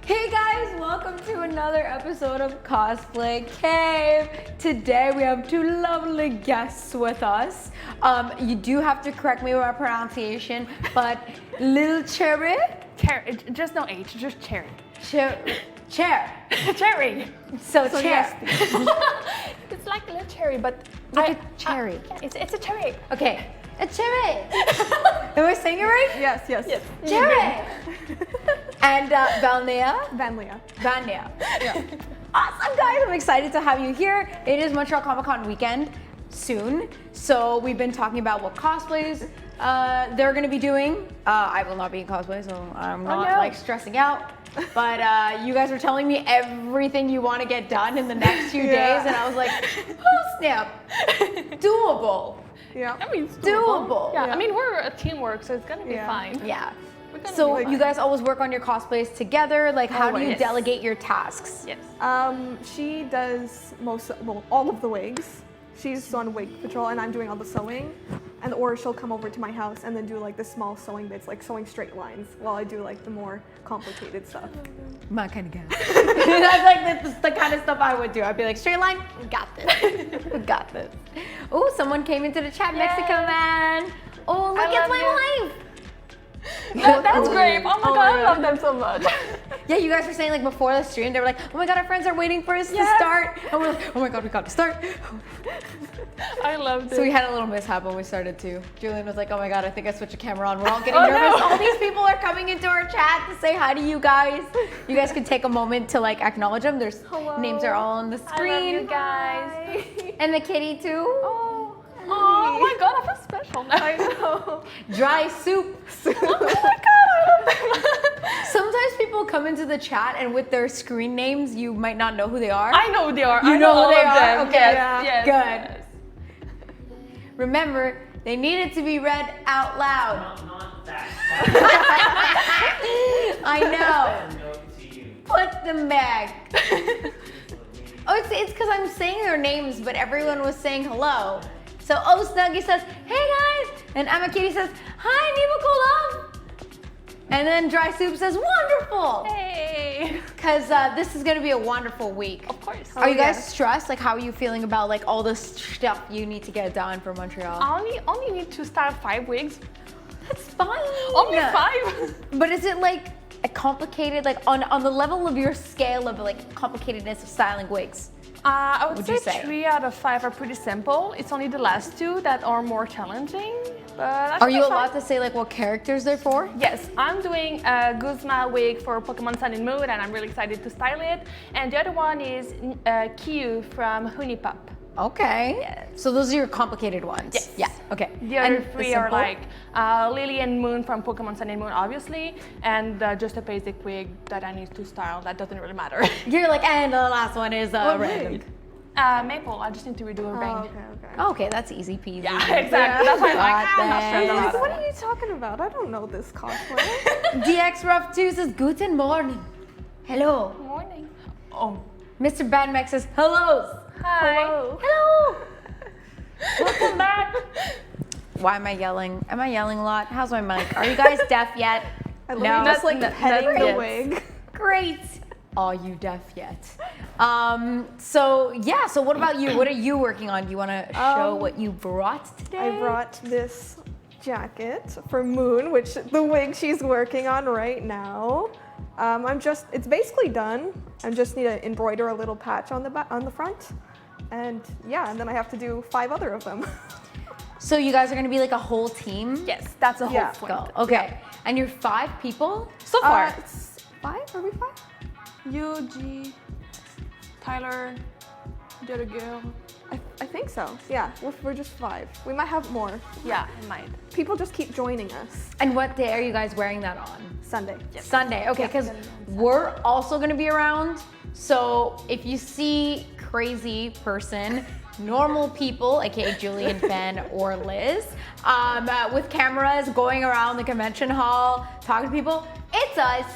Hey guys, welcome to another episode of Cosplay Cave. Today we have two lovely guests with us. You do have to correct me with my pronunciation, but LilCherrih? Just no H, just cherry. Chair. Cherry. So chair. Yes. It's like a little cherry, but Like a cherry. It's a cherry. Okay, a cherry. Am I saying it right? Yes. Cherry. And Vanliea? Vanliea. Vanliea. Yeah. Awesome, guys. I'm excited to have you here. It is Montreal Comic Con weekend soon. So we've been talking about what cosplays they're going to be doing. I will not be in cosplay, so I'm not like stressing out. But you guys were telling me everything you want to get done in the next few days. And I was like, oh, snap. Doable. Yeah. I mean, it's Doable. Yeah. I mean, we're a teamwork, so it's gonna be fine. Yeah. So you guys always work on your cosplays together? Like, how do you Always. delegate your tasks? Yes. She does all of the wigs. She's on wig patrol, and I'm doing all the sewing. Or she'll come over to my house and then do like the small sewing bits, like sewing straight lines, while I do like the more complicated stuff. My kind of guy. That's like the kind of stuff I would do. I'd be like, straight line, we got this. We got this. Oh, someone came into the chat, Mexico man. Oh, look, it's my wife. That's great. Oh my god, I love them so much. Yeah, you guys were saying like before the stream, they were like, oh my god, our friends are waiting for us to start. And we're like, oh my god, we got to start. I love this. So we had a little mishap when we started too. Julian was like, oh my god, I think I switched the camera on. We're all getting nervous. No. All these people are coming into our chat to say hi to you guys. You guys can take a moment to like acknowledge them. Their names are all on the screen. I love you guys. And the kitty too. Oh my god, I feel special now. I know. Dry soup. Oh my god, I love them. Sometimes people come into the chat and with their screen names, you might not know who they are. I know who they are. You I know all who they of are? them. Okay. Yes. Good. Remember, they needed to be read out loud. Not that. I know. Note to you. Put them back. Oh, it's because I'm saying their names, but everyone was saying hello. So Snuggie says, hey guys, and Emma Kitty says, hi, Niva Love. And then Dry Soup says, wonderful. Hey. Because this is going to be a wonderful week. Of course. Are you guys stressed? Like, how are you feeling about like all this stuff you need to get done for Montreal? I only need to style 5 wigs. That's fine. Only 5. But is it like a complicated, like on the level of your scale of like complicatedness of styling wigs? I would you say say? 3 out of 5 are pretty simple. It's only the last 2 that are more challenging. But Are you allowed to say like what characters they're for? Yes, I'm doing a Guzma wig for Pokemon Sun and Moon, and I'm really excited to style it. And the other one is Kyu from Hunipop. Okay. Yes. So those are your complicated ones. Yes. Yeah. Okay. The other And 3 are simple? like Lily and Moon from Pokemon Sun and Moon, obviously, and just a basic wig that I need to style. That doesn't really matter. You're like, and the last one is random. wig? Maple. I just need to redo a ring. Okay. Okay, that's easy peasy. Yeah, exactly. That's why I'm like, I'm not stressed I was about like, what it. are you talking about? I don't know this cosplay. DX Rough 2 says, Guten Morgen. Hello. Morning. Oh. Mr. Badmax says, hellos. Hi. Hello. Welcome back. Why am I yelling? Am I yelling a lot? How's my mic? Are you guys deaf yet? I love just like petting the wig. Great. Are you deaf yet? So what about you? What are you working on? Do you want to show what you brought today? I brought this jacket for Moon, which the wig she's working on right now. It's basically done. I just need to embroider a little patch on the front. And then I have to do 5 other of them. So you guys are going to be like a whole team? Yes, that's a whole Yeah. point. Go. Okay. And you're 5 people? So far. It's 5? Are we 5? You, G, Tyler, the other girl. I think so. Yeah, we're just 5. We might have more. Yeah, it might. People just keep joining us. And what day are you guys wearing that on? Sunday. Sunday. Okay, because we're also going to be around. So if you see crazy person, normal people, aka Julian, Ben, or Liz, with cameras going around the convention hall, talking to people, it's us.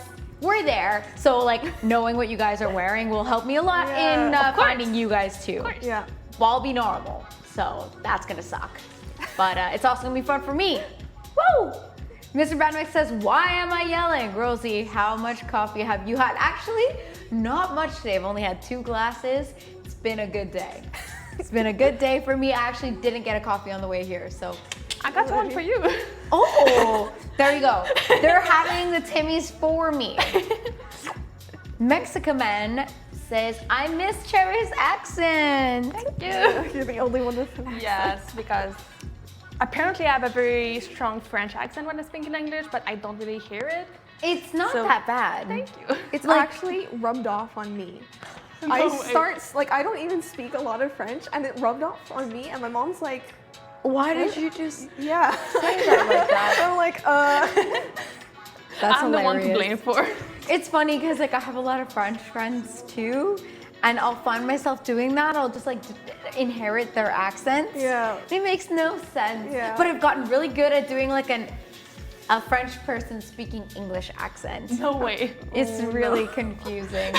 We're there. So like knowing what you guys are wearing will help me a lot in finding you guys too. Yeah. I'll be normal. So that's gonna suck. But it's also gonna be fun for me. Woo! Mr. Badwick says, why am I yelling? Rosie, how much coffee have you had? Actually, not much today. I've only had 2 glasses. It's been a good day. It's been a good day for me. I actually didn't get a coffee on the way here, so. I got one for you. Oh, there you go. They're having the Timmys for me. Mexican says, I miss Cherry's accent. Thank you. You're the only one with an accent. Yes, because apparently I have a very strong French accent when I speak in English, but I don't really hear it. It's not So, that bad. Thank you. It's actually rubbed off on me. I don't even speak a lot of French, and it rubbed off on me, and my mom's like, Why did you just yeah. say that like that? I'm like, That's I'm the one to blame for. It's funny because like I have a lot of French friends too, and I'll find myself doing that. I'll just like inherit their accents. Yeah. It makes no sense. Yeah. But I've gotten really good at doing like a French person speaking English accent. No way. It's really confusing.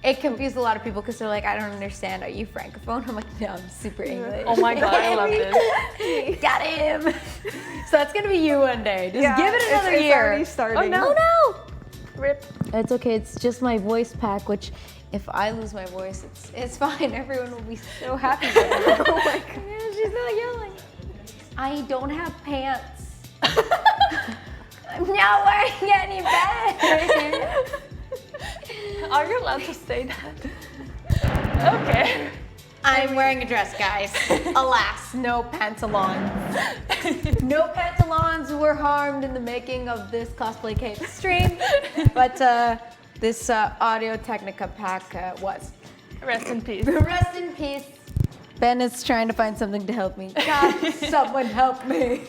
It confused a lot of people because they're like, I don't understand. Are you Francophone? I'm like, no, I'm super English. Oh my God, I love this. Got him. So that's gonna be you one day. Just give it another it's year. already starting. Oh no. Oh Rip. no! It's okay. It's just my voice pack. Which, if I lose my voice, it's fine. Everyone will be so happy. Oh my God. Yeah, she's not yelling. I don't have pants. I'm not wearing any pants. Are you allowed to say that? Okay. I'm wearing a dress, guys. Alas, no pantalons. No pantalons were harmed in the making of this cosplay cake stream, but this Audio Technica pack was. Rest in peace. Rest in peace. Ben is trying to find something to help me. God, someone help me.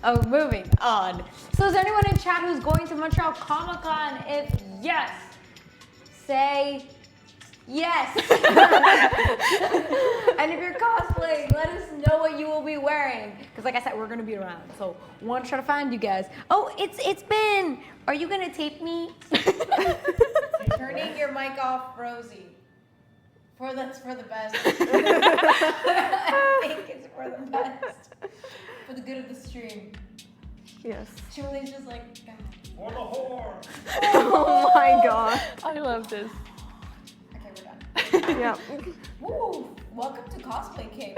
Oh, moving on. So is there anyone in chat who's going to Montreal Comic-Con? If yes, say yes. And if you're cosplaying, let us know what you will be wearing. Because like I said, we're going to be around. So want to try to find you guys. Oh, it's Ben. Are you going to tape me? Turning your mic off, Rosie. That's for the best. I think it's for the best. For the good of the stream. Yes. Julie's just like, God. For the whore. Oh my God. I love this. Okay, we're done. Yeah. Woo! Welcome to Cosplay Cake.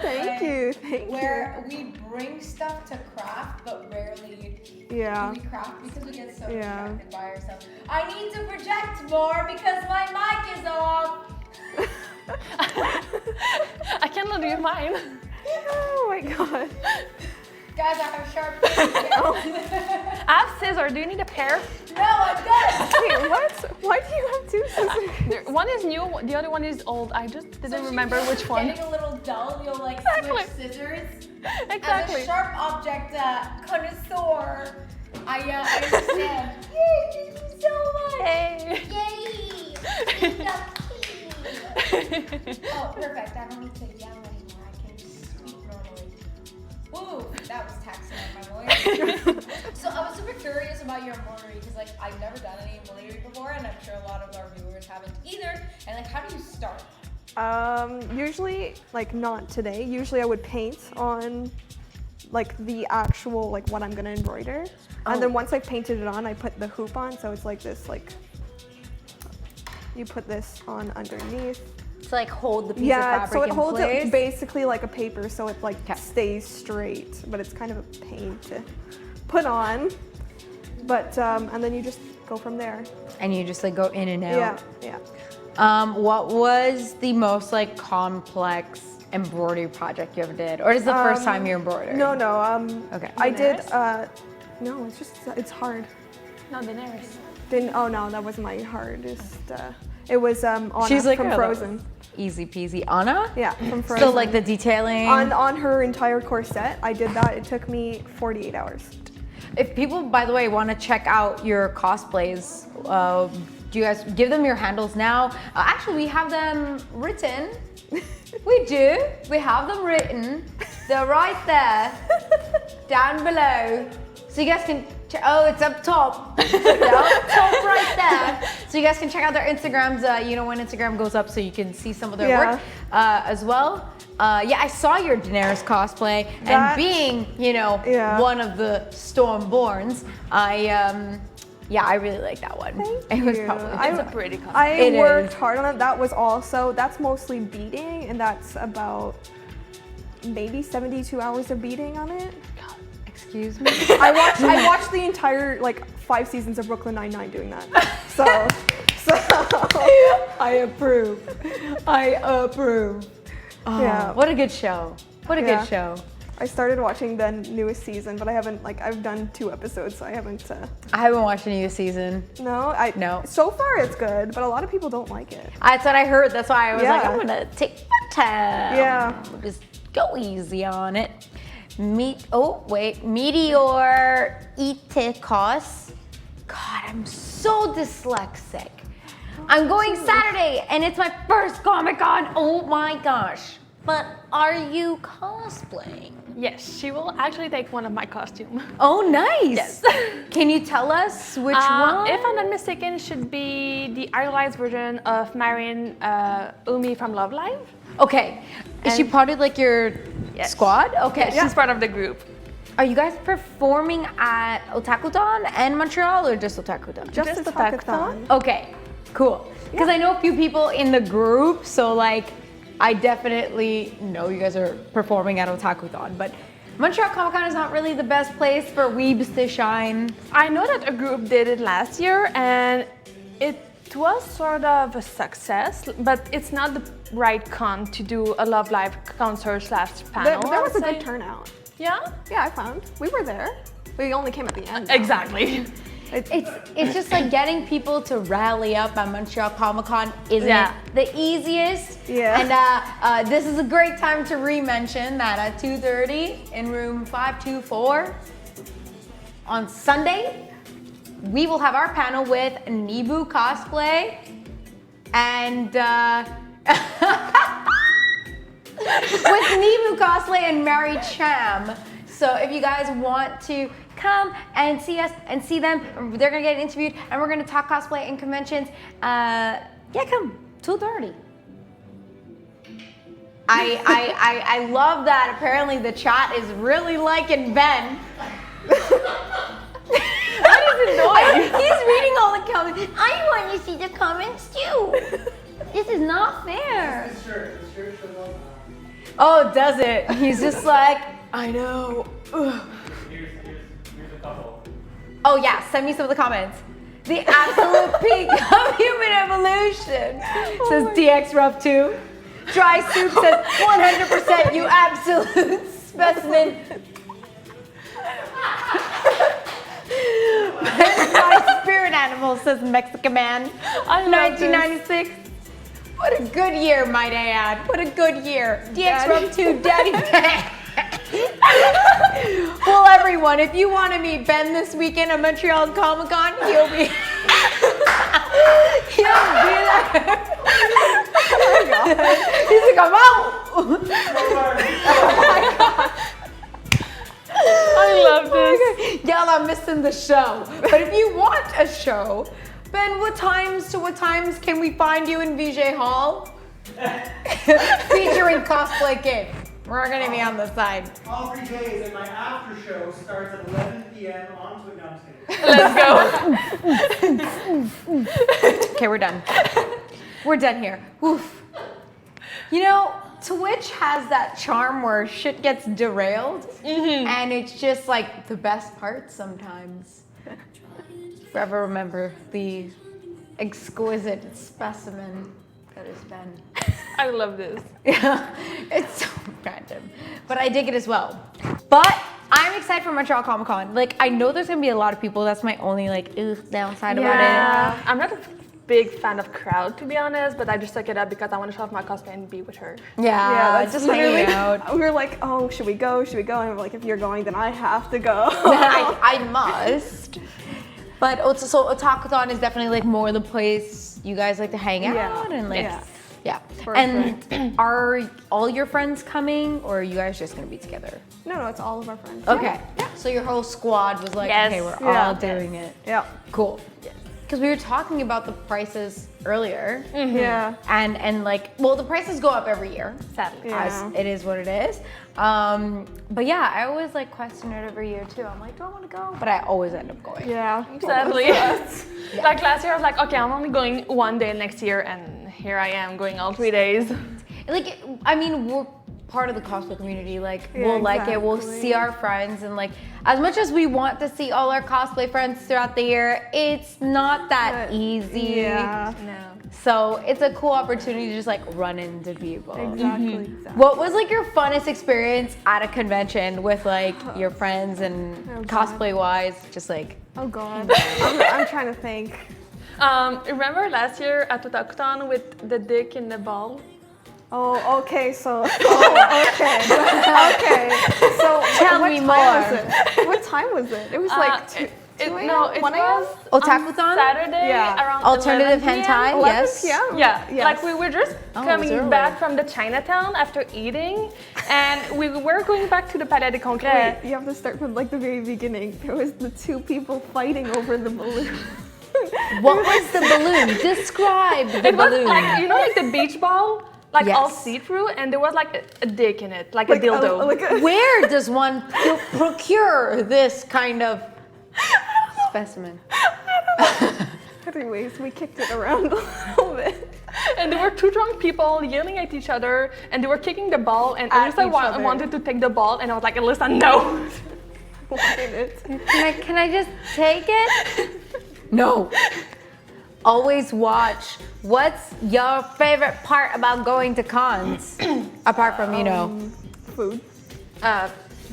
Thank you. Where we bring stuff to craft, but rarely Yeah. do we craft because we get so Yeah. distracted by ourselves. I need to project more because my mic is off. I cannot do mine. Oh my God. Guys, I have sharp things. I have scissors. Do you need a pair? No, I'm good. Wait, what? Why do you have 2 scissors? One is new, the other one is old. I just didn't remember So which one. Getting a little dull, you'll like Exactly. switch scissors. Exactly. As a sharp object connoisseur, I understand. Yay, thank you so much. Hey. Yay. Oh, perfect. I don't need to yell anymore. I can speak normally. Woo, that was taxing on my voice. So I was super curious about your embroidery because like I've never done any embroidery before, and I'm sure a lot of our viewers haven't either. And like, how do you start? Usually, like not today. Usually I would paint on like the actual, like what I'm gonna embroider. And then once I've painted it on, I put the hoop on. So it's like this, like, you put this on underneath. To like hold the piece of Yeah, fabric so it in holds place. it basically like a paper, so it like stays straight, but it's kind of a pain to put on. But and then you just go from there. And you just like go in and out. Yeah. What was the most like complex embroidery project you ever did, or is it the first time you embroidered? No. Okay. I did. No, it's hard. No, Daenerys. Oh no, that wasn't my hardest. It was Anna She's like, from oh, Frozen. Easy peasy. Anna? Yeah, from Frozen. Still like the detailing. on her entire corset, I did that. It took me 48 hours. If people, by the way, want to check out your cosplays, do you guys give them your handles now? Actually, we have them written. We do. We have them written. They're right there, down below. So you guys can. Oh, it's up top. They're up top right there. So you guys can check out their Instagrams. You know when Instagram goes up, so you can see some of their work as well. Yeah, I saw your Daenerys cosplay, and That- being, Yeah. one of the Stormborns, I really like that one. Thank It was you. probably It's a pretty costume. I It worked is. hard on it. That's mostly beading, and that's about maybe 72 hours of beading on it. Excuse me. I watched the entire 5 seasons of Brooklyn Nine-Nine doing that. So I approve. I approve. Oh, Yeah. What a good show. What a Yeah. good show. I started watching the newest season, but I haven't I've done 2 episodes, so I haven't. I haven't watched the new season. No. So far it's good, but a lot of people don't like it. That's what I heard. That's why I was like, Yeah. I'm gonna take my time. Yeah. Just go easy on it. Meteor Itikos. God, I'm so dyslexic. I'm going Saturday and it's my first Comic-Con. Oh my gosh. But are you cosplaying? Yes, she will actually take one of my costumes. Oh, nice. Yes. Can you tell us which one? If I'm not mistaken, it should be the idolized version of Marion Umi from Love Live. Okay. Is she And- part of your Yes. squad? Okay. She's part of the group. Are you guys performing at Otakuton and Montreal or just Otakuton? Just the a hackathon. Okay, cool. Because I know a few people in the group, so I definitely know you guys are performing at Otakuton, but Montreal Comic Con is not really the best place for weebs to shine. I know that a group did it last year and it was sort of a success, but it's not the right con to do a Love Live concert / panel. There was I a would good say. turnout. Yeah? Yeah, I found. We were there. We only came at the end. though. Exactly. It's just getting people to rally up at Montreal Comic Con isn't Yeah. the easiest. Yeah. And this is a great time to re-mention that at 2:30 in room 524 on Sunday, we will have our panel with Nibu Cosplay and with Nibu Cosplay and Mary Cham. So if you guys want to come and see us and see them, they're gonna get interviewed and we're gonna talk cosplay and conventions. Come, 2:30. I love that apparently the chat is really liking Ben. That is annoying. He's reading all the comments. I want to see the comments too. This is not fair. Oh, does it? He's just like, I know. Ugh. Here's a couple. Oh yeah, send me some of the comments. The absolute peak of human evolution, says DX Rough 2. Dry Soup says 100% you absolute specimen. My spirit animal, says Mexican Man. I love this. 1996. What a good year, might I add. What a good year. DX Daddy. Rough 2, Daddy Bang. Well, everyone, if you want to meet Ben this weekend at Montreal Comic Con, he'll be there. He's like, I'm out. I love this. Y'all are missing the show. But if you want a show, Ben, what times can we find you in VJ Hall? Featuring Cosplay Kid. We're gonna be on the side. All 3 days, and my after show starts at 11 p.m. on Twitch. No, I'm just kidding. Let's go. Okay, we're done. We're done here. Oof. You know, Twitch has that charm where shit gets derailed, and it's just the best part sometimes. Forever remember the exquisite specimen that is Ben. I love this. Yeah, it's so random, but I dig it as well. But I'm excited for Montreal Comic Con. I know there's gonna be a lot of people. That's my only downside about it. I'm not a big fan of crowd, to be honest, but I just took it up because I want to show off my cosplay and be with her. Yeah, that's just literally- hanging out. We were like, oh, should we go? Should we go? And we're like, if you're going, then I have to go. I must. But so Otakuton is definitely more the place you guys like to hang out Yeah. and yeah. For And are all your friends coming, or are you guys just gonna be together? No, it's all of our friends. Okay. So your whole squad was like, Yes. okay, we're Yeah. all doing it. Yeah. Cool. because we were talking about the prices earlier. Yeah. And like, well, the prices go up every year. Sadly. Yeah. As it is what it is. But yeah, I always like question it every year too. I'm like, do I want to go? But I always end up going. Yeah. Sadly. Like last year I was like, okay, I'm only going one day next year, and here I am going all 3 days. Like, I mean, we're part of the cosplay community. Like, Yeah, we'll like it. We'll exactly. see our friends, and like, as much as we want to see all our cosplay friends throughout the year, it's not that easy. Yeah. No. So it's a cool opportunity to just like run into people. Exactly. What was like your funnest experience at a convention with like your friends and Oh, God. cosplay wise? Just like, Oh God. I'm trying to think. Remember last year at Otakuton with the dick in the ball? Oh, okay. So, okay. So, Tell what me time more. Was it? What time was it? It was like 2 a.m. No, it 1 a.m. was Otakuton? on Saturday Yeah. around Alternative 11 p.m. hentai? 11 Yes. p.m. Yeah, Yes. like we were just Oh, it was coming early. back from the Chinatown after eating, and we were going back to the Palais de Congrès. You have to start from like the very beginning. There was the 2 people fighting over the balloon. What was the balloon? Describe the It was balloon. like, you know, like the beach ball, like all Yes. see-through, and there was like a dick in it, like Like a dildo. like a, Where does one procure this kind of specimen? anyways, we kicked it around a little bit. And there were 2 drunk people yelling at each other, and they were kicking the ball, and At Alyssa each other. wanted to take the ball, and I was like, Alyssa, no. Wanted it. Can I just take it? No. Always watch. What's your favorite part about going to cons? Apart from, you know. Food.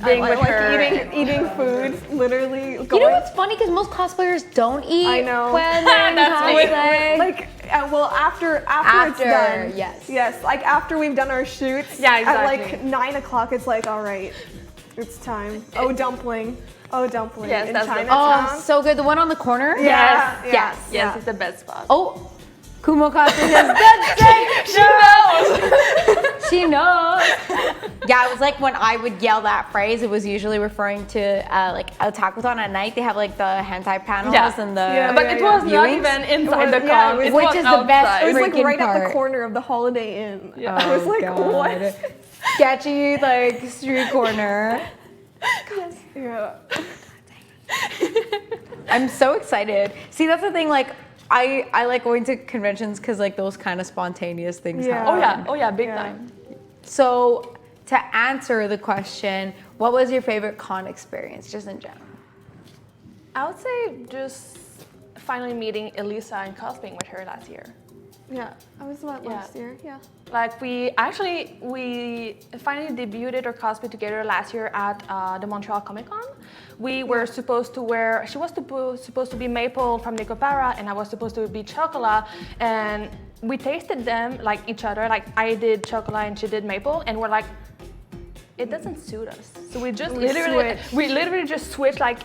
Being I with like her. eating food. Literally You know going. what's funny? Because most cosplayers don't eat I know. when they're in That's me. cosplay. Like, well, after it's After, done. yes. Yes, like after we've done our shoots. Yeah, At like exactly. 9 o'clock, it's like, all right, it's time. Oh, dumpling. Oh, dumpling. Yes, in that's the- Chinatown. Oh, so good. The one on the corner? Yeah, Yes, yeah, yes, yeah. it's the best spot. Oh, Kumo Cosplay says, that's it. She knows. She knows. Yeah, it was like when I would yell that phrase, it was usually referring to like Otakuton at night. They have like the hentai panels Yeah. and the Yeah, But it was not viewings. even inside the was- yeah, con. it was- It Which was is the best outside. It was like freaking right at part. the corner of the Holiday Inn. Yeah. I was like, God. what? Sketchy, like street corner. Yeah. I'm so excited. See, that's the thing. Like, I like going to conventions because like those kind of spontaneous things Yeah. happen. Oh yeah, big Yeah. time. So to answer the question, what was your favorite con experience, just in general? I would say just finally meeting Elisa and cosplaying with her last year. Yeah. I was about last year. Yeah. Like we finally debuted our cosplay together last year at the Montreal Comic Con. We were supposed to wear, she was supposed to be Maple from Nicopara, and I was supposed to be Chocolat, and we tasted them like each other. Like I did Chocolat and she did Maple, and we're like, it doesn't suit us. So we literally just switched, like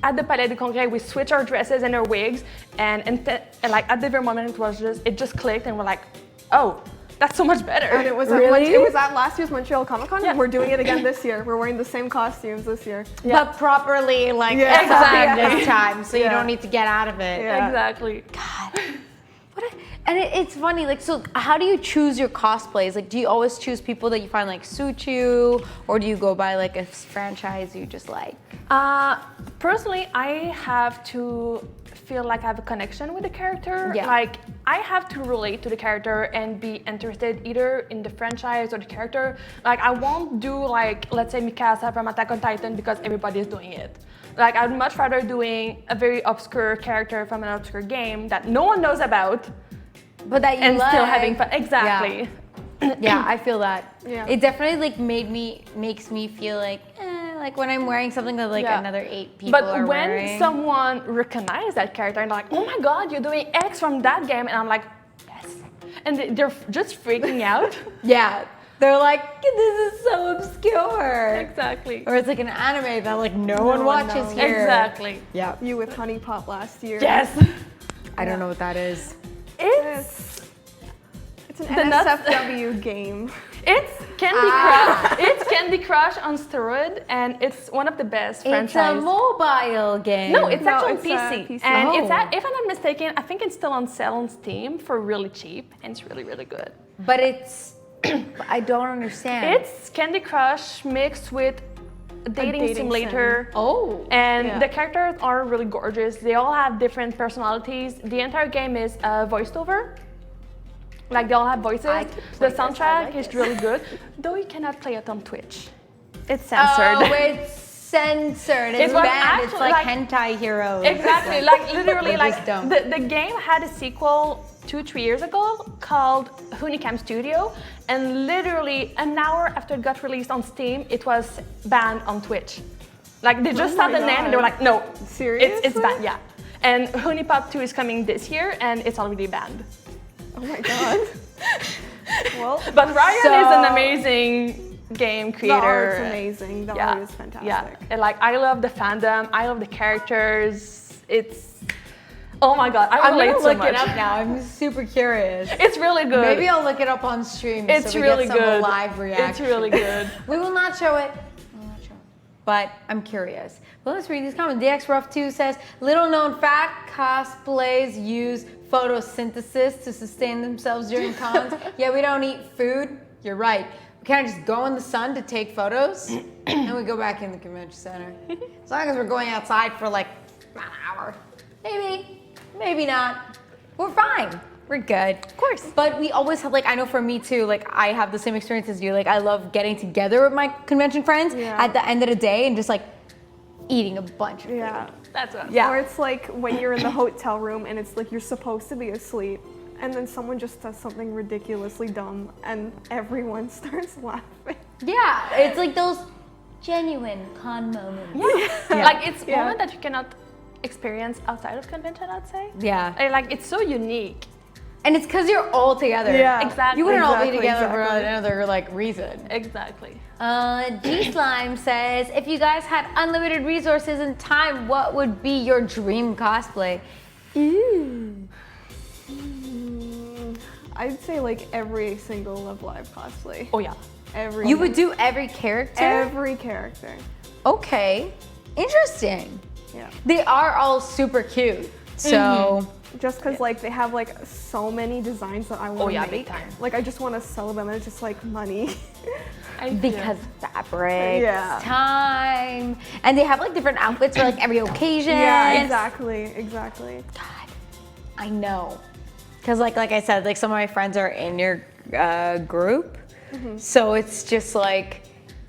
at the Palais de Congrès, we switched our dresses and our wigs, and like at the very moment it just clicked, and we're like, oh, that's so much better. And it was Really? it was at last year's Montreal Comic Con. Yeah. We're doing it again this year. We're wearing the same costumes this year. Yeah. But properly, like Yeah. Exactly. this time, so you Yeah. don't need to get out of it. Yeah. Exactly. God. And it's funny, like, so how do you choose your cosplays? Like, do you always choose people that you find like suit you, or do you go by like a franchise you just like? Personally, I have to feel like I have a connection with the character. Yeah. Like I have to relate to the character and be interested either in the franchise or the character. Like I won't do like, let's say Mikasa from Attack on Titan because everybody is doing it. Like I'd much rather doing a very obscure character from an obscure game that no one knows about, But that you and like. still having fun. Exactly. Yeah, I feel that. Yeah. It definitely like makes me feel like when I'm wearing something that like Yeah. another 8 people But are when wearing. someone recognizes that character and they're like, oh my god, you're doing X from that game, and I'm like, yes. And they're just freaking out. Yeah, they're like, this is so obscure. Exactly. Or it's like an anime that like no one one watches knows. here. Exactly. Yeah. You with Honey Pop last year. Yes. I don't know what that is. It's It's an The nuts- NSFW game. it's Candy Crush. It's Candy Crush on steroid, and it's one of the best franchises. It's a mobile game. No, it's actually it's PC. PC. And Oh. it's at, if I'm not mistaken, I think it's still on sale on Steam for really cheap, and it's really, really good. But it's, I don't understand. It's Candy Crush mixed with a dating simulator. Oh. And Yeah. the characters are really gorgeous. They all have different personalities. The entire game is voiced over. Like they all have voices. I could The play this. I soundtrack like is this. really good. Though you cannot play it on Twitch. It's censored. Oh, it's censored. It's It was banned. It's actually like like- hentai heroes. Exactly, like literally, They like just don't. the game had a sequel 2-3 years ago called Untitled Studio, and literally an hour after it got released on Steam, it was banned on Twitch. Like they just saw my the name and they were God. like, no, Seriously? it's banned, yeah. And Honeypot 2 is coming this year, and it's already banned. Oh my god. Well, But Ryan So- is an amazing game the creator. art's amazing. The Yeah, art is fantastic. yeah. And like I love the fandom, I love the characters. It's oh my god, I I'm relate gonna so look much. it up now. I'm super curious. It's really good. Maybe I'll look it up on stream. It's so we really get some good. live reaction. It's really good. We will not show it. But I'm curious. Well, let's read these comments. DX Rough 2 says, little known fact, cosplays use photosynthesis to sustain themselves during cons. Yeah, we don't eat food. You're right. We can't just go in the sun to take photos and we go back in the convention center. As long as we're going outside for like an hour. Maybe, maybe not. We're fine. We're good. Of course. But we always have, like, I know for me too, like, I have the same experience as you. Like, I love getting together with my convention friends Yeah. at the end of the day and just, like, eating a bunch of food. Yeah. That's what. Yeah. Or it's like when you're in the hotel room and it's like you're supposed to be asleep and then someone just does something ridiculously dumb and everyone starts laughing. Yeah, it's like those genuine con moments. Yeah. Like it's Yeah. moment that you cannot experience outside of convention, I'd say. Yeah. Like it's so unique. And it's because you're all together. Yeah. Exactly. You wouldn't all be Exactly, together for exactly. another, like, reason. Exactly. G Slime says, if you guys had unlimited resources and time, what would be your dream cosplay? I'd say like every single Love Live cosplay. Oh yeah. Every You would do every character? every character. Okay. Interesting. Yeah. They are all super cute. So, Just because like they have like so many designs that I want to Oh, yeah, make. big time. Like I just want to sell them and it's just like money. because fabric, Yeah. time, and they have like different outfits for like every occasion. Yeah, exactly. God, I know. Because like I said, like some of my friends are in your group, so it's just like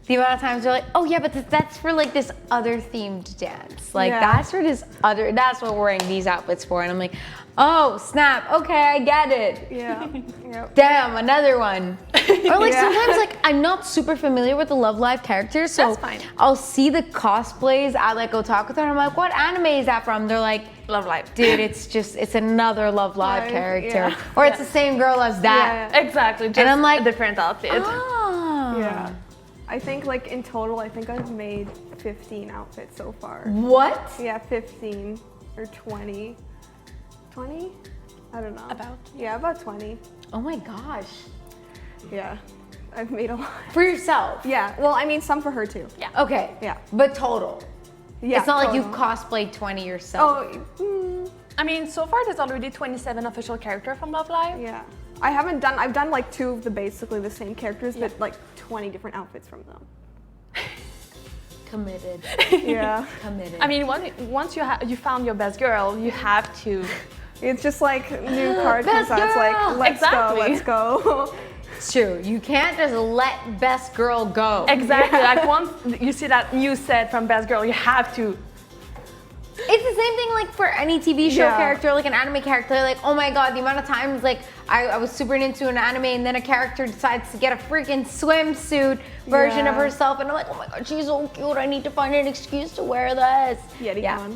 the amount of times they're like, oh yeah, but that's for like this other themed dance. Like Yeah. that's for this other. That's what we're wearing these outfits for. And I'm like, oh snap, okay, I get it. Yeah. Yep. Damn, another one. Or like Yeah. sometimes like I'm not super familiar with the Love Live characters, so That's fine. I'll see the cosplays at like Otaku and I'm like, what anime is that from? They're like, Love Live. dude, it's another Love Live Live, character. yeah. Or it's the same girl as that. Yeah. Exactly. Just I'm like, a different outfit. Oh. Yeah. I think like in total, I think I've made 15 outfits so far. What? Yeah, 15 or 20. 20? I don't know. About? Yeah, about 20. Oh my gosh. Yeah. I've made a lot. For yourself? Yeah. Well, I mean, some for her too. Yeah. Okay. Yeah. But total. Yeah. It's not like total. you've cosplayed 20 yourself. Oh, I mean, so far there's already 27 official characters from Love Live. yeah. I've done like 2 of the basically the same characters, but like 20 different outfits from them. Committed. Yeah. Committed. I mean, once you found your best girl, you have to. It's just like new card comes Best out. It's girl! like, let's Exactly. go, let's go. It's true. You can't just let best girl go. Exactly. Like once you see that new set from Best Girl, you have to. It's the same thing like for any TV show Yeah. character, like an anime character. Like, oh my god, the amount of times like I was super into an anime and then a character decides to get a freaking swimsuit version of Yeah. herself, and I'm like, oh my god, she's so cute. I need to find an excuse to wear this. YetiCon. Yeah.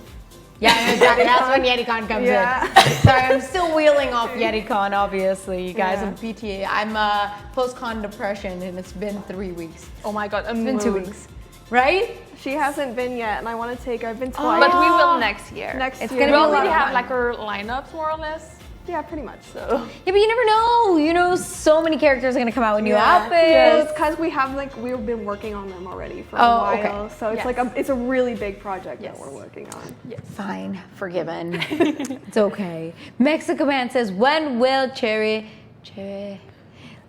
Yeah, exactly. That's when YetiCon comes Yeah. in. Sorry, I'm still wheeling off YetiCon, obviously. You guys, Yeah. I'm PTA. I'm post-con depression, and it's been 3 weeks. Oh my God, It's been 2 weeks, right? She hasn't been yet, and I want to take her. I've been twice. But we will next year. Next It's year. gonna We be a lot already of have fun. like our lineups more or less. Yeah, pretty much. So Yeah, but you never know. You know, so many characters are gonna come out with new outfits. Yeah, it's because we've been working on them already for a while. Okay. So it's it's a really big project that we're working on. yes. Fine, forgiven. It's okay. Mexico Man says, when will Cherry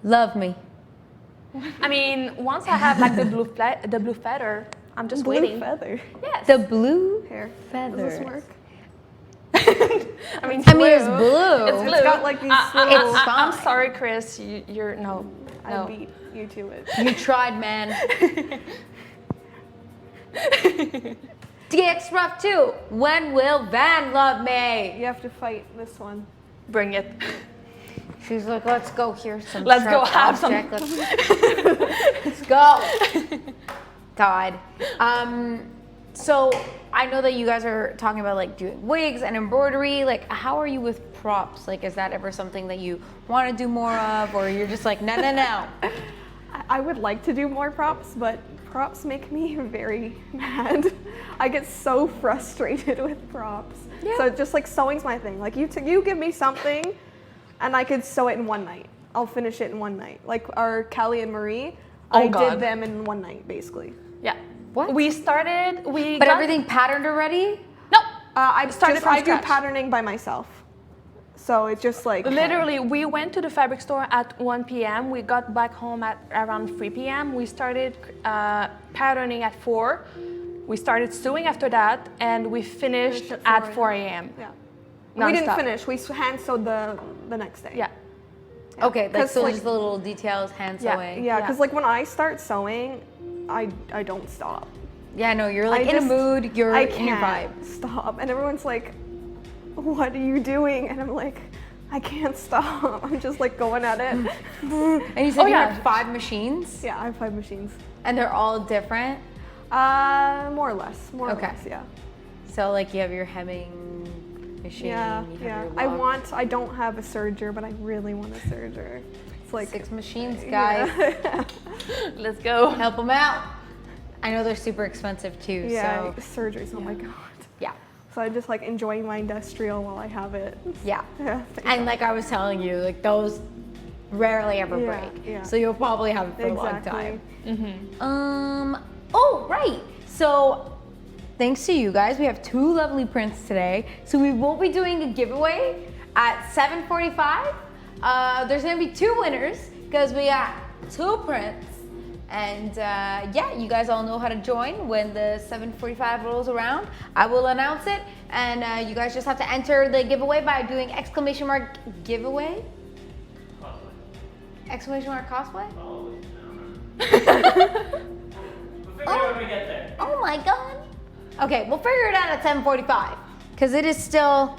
love me? I mean, once I have like the blue feather, I'm just waiting. Blue feather. Yes. The blue Here. feather. Does this work? I mean, I mean, it's blue. It's blue. It's got like these little. I'm fine. sorry, Chris. You're no. I beat you to it. You tried, man. DX Rough 2. When will Van love me? You have to fight this one. Bring it. She's like, let's go. Here's some. Let's go sharp have some. object. Let's go. God. So I know that you guys are talking about like doing wigs and embroidery. Like, how are you with props? Like, is that ever something that you want to do more of, or you're just like, no? I would like to do more props, but props make me very mad. I get so frustrated with props. Yeah. So just like sewing's my thing. Like you give me something, and I could sew it in one night. I'll finish it in one night. Like our Callie and Marie, I did them in one night basically. Yeah. What? We started. But everything patterned already? No. I Started from I do scratch. patterning by myself. So it's just like Literally, we went to the fabric store at 1 p.m. We got back home at around 3 p.m. We started patterning at 4. We started sewing after that, and we finished at 4 a.m. Yeah. Non-stop. We didn't finish. We hand sewed the next day. Yeah. Okay, like 'Cause, so like- just the little details, hand Yeah, sewing. Yeah, Yeah. because like when I start sewing, I don't stop. Yeah, no, you're like I in a just- mood, you're I in your vibe. can't stop. And everyone's like, what are you doing? And I'm like, I can't stop. I'm just like going at it. And you said you yeah. have 5 machines, Yeah, I have 5 machines. and they're all different. More or less. More or Okay. less, yeah. So like you have your hemming machine. Yeah, you have yeah. your I don't have a serger, but I really want a serger. It's like 6 machines, guys. Yeah, Let's go. Help them out. I know they're super expensive too. yeah, So surgeries. Oh my god. yeah, So I'm just like enjoying my industrial while I have it. yeah. Yeah. And like I was telling you, like those rarely ever Yeah, break. yeah. So you'll probably have it for a long Exactly. time. Oh, right. So thanks to you guys, we have 2 lovely prints today. So we will be doing a giveaway at 7:45. There's gonna be 2 winners because we got 2 prints. And yeah, you guys all know how to join when the 7:45 rolls around. I will announce it, and you guys just have to enter the giveaway by doing ! giveaway. ! Cosplay? Oh, I don't know. We'll figure it out when we get there. Oh my god. Okay, we'll figure it out at 7:45 because it is still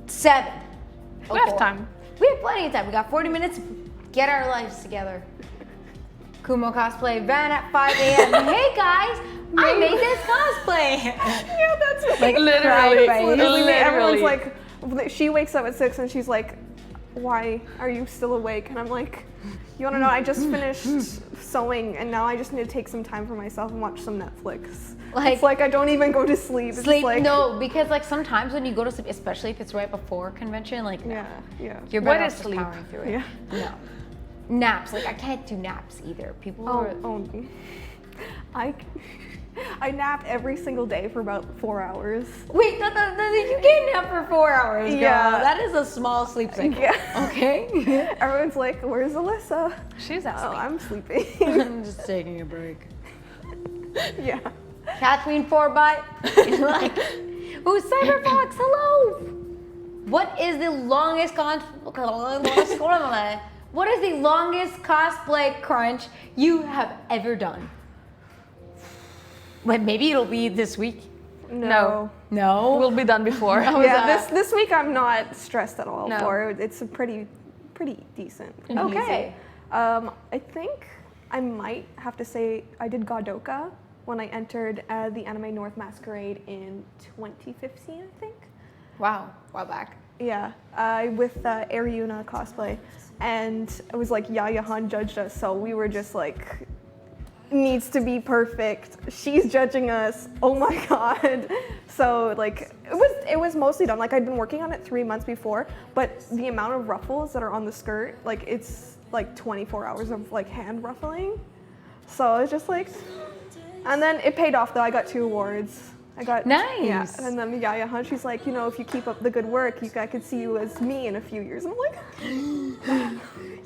7. We have time. We have plenty of time. We got 40 minutes to get our lives together. Kumo Cosplay Van at 5 a.m. Hey guys, I made this cosplay. Yeah, that's Like Literally. cry face. literally me. Everyone's Literally. like, she wakes up at 6 and she's like, why are you still awake? And I'm like, you wanna know, I just finished sewing and now I just need to take some time for myself and watch some Netflix. Like- it's like I don't even go to sleep. It's Sleep? like, No, because like sometimes when you go to sleep, especially if it's right before convention, like no. Yeah. You're What better is off just sleep? powering through it. Yeah. No. Naps, like I can't do naps either. People are I nap every single day for about 4 hours. Wait, no, you can't nap for 4 hours, girl. Yeah. That is a small sleep cycle. Yeah. Okay? Everyone's like, where's Alyssa? She's Oh, asleep. I'm sleeping. I'm just taking a break. Yeah. Catherine 4-Bite. Like, oh, Cyberfox, hello. What is the longest what is the longest cosplay crunch you have ever done? Well, maybe it'll be this week. No. No. We'll be done before. Yeah, this week I'm not stressed at all No. for it. It's a pretty decent. pretty Okay. easy. I think I might have to say I did Godoka when I entered the Anime North Masquerade in 2015, I think. Wow. While back. Yeah, with Ariuna Cosplay. And it was like Yaya Han judged us, so we were just like, needs to be perfect. She's judging us. Oh my god. So like, it It was mostly done. Like I'd been working on it 3 months before, but the amount of ruffles that are on the skirt, like it's like 24 hours of like hand ruffling. So it's just like, and then it paid off though. I got 2 awards. I got Nice. Yeah, and then Yaya Hunt, she's like, you know, if you keep up the good work, I could see you as me in a few years. And I'm like,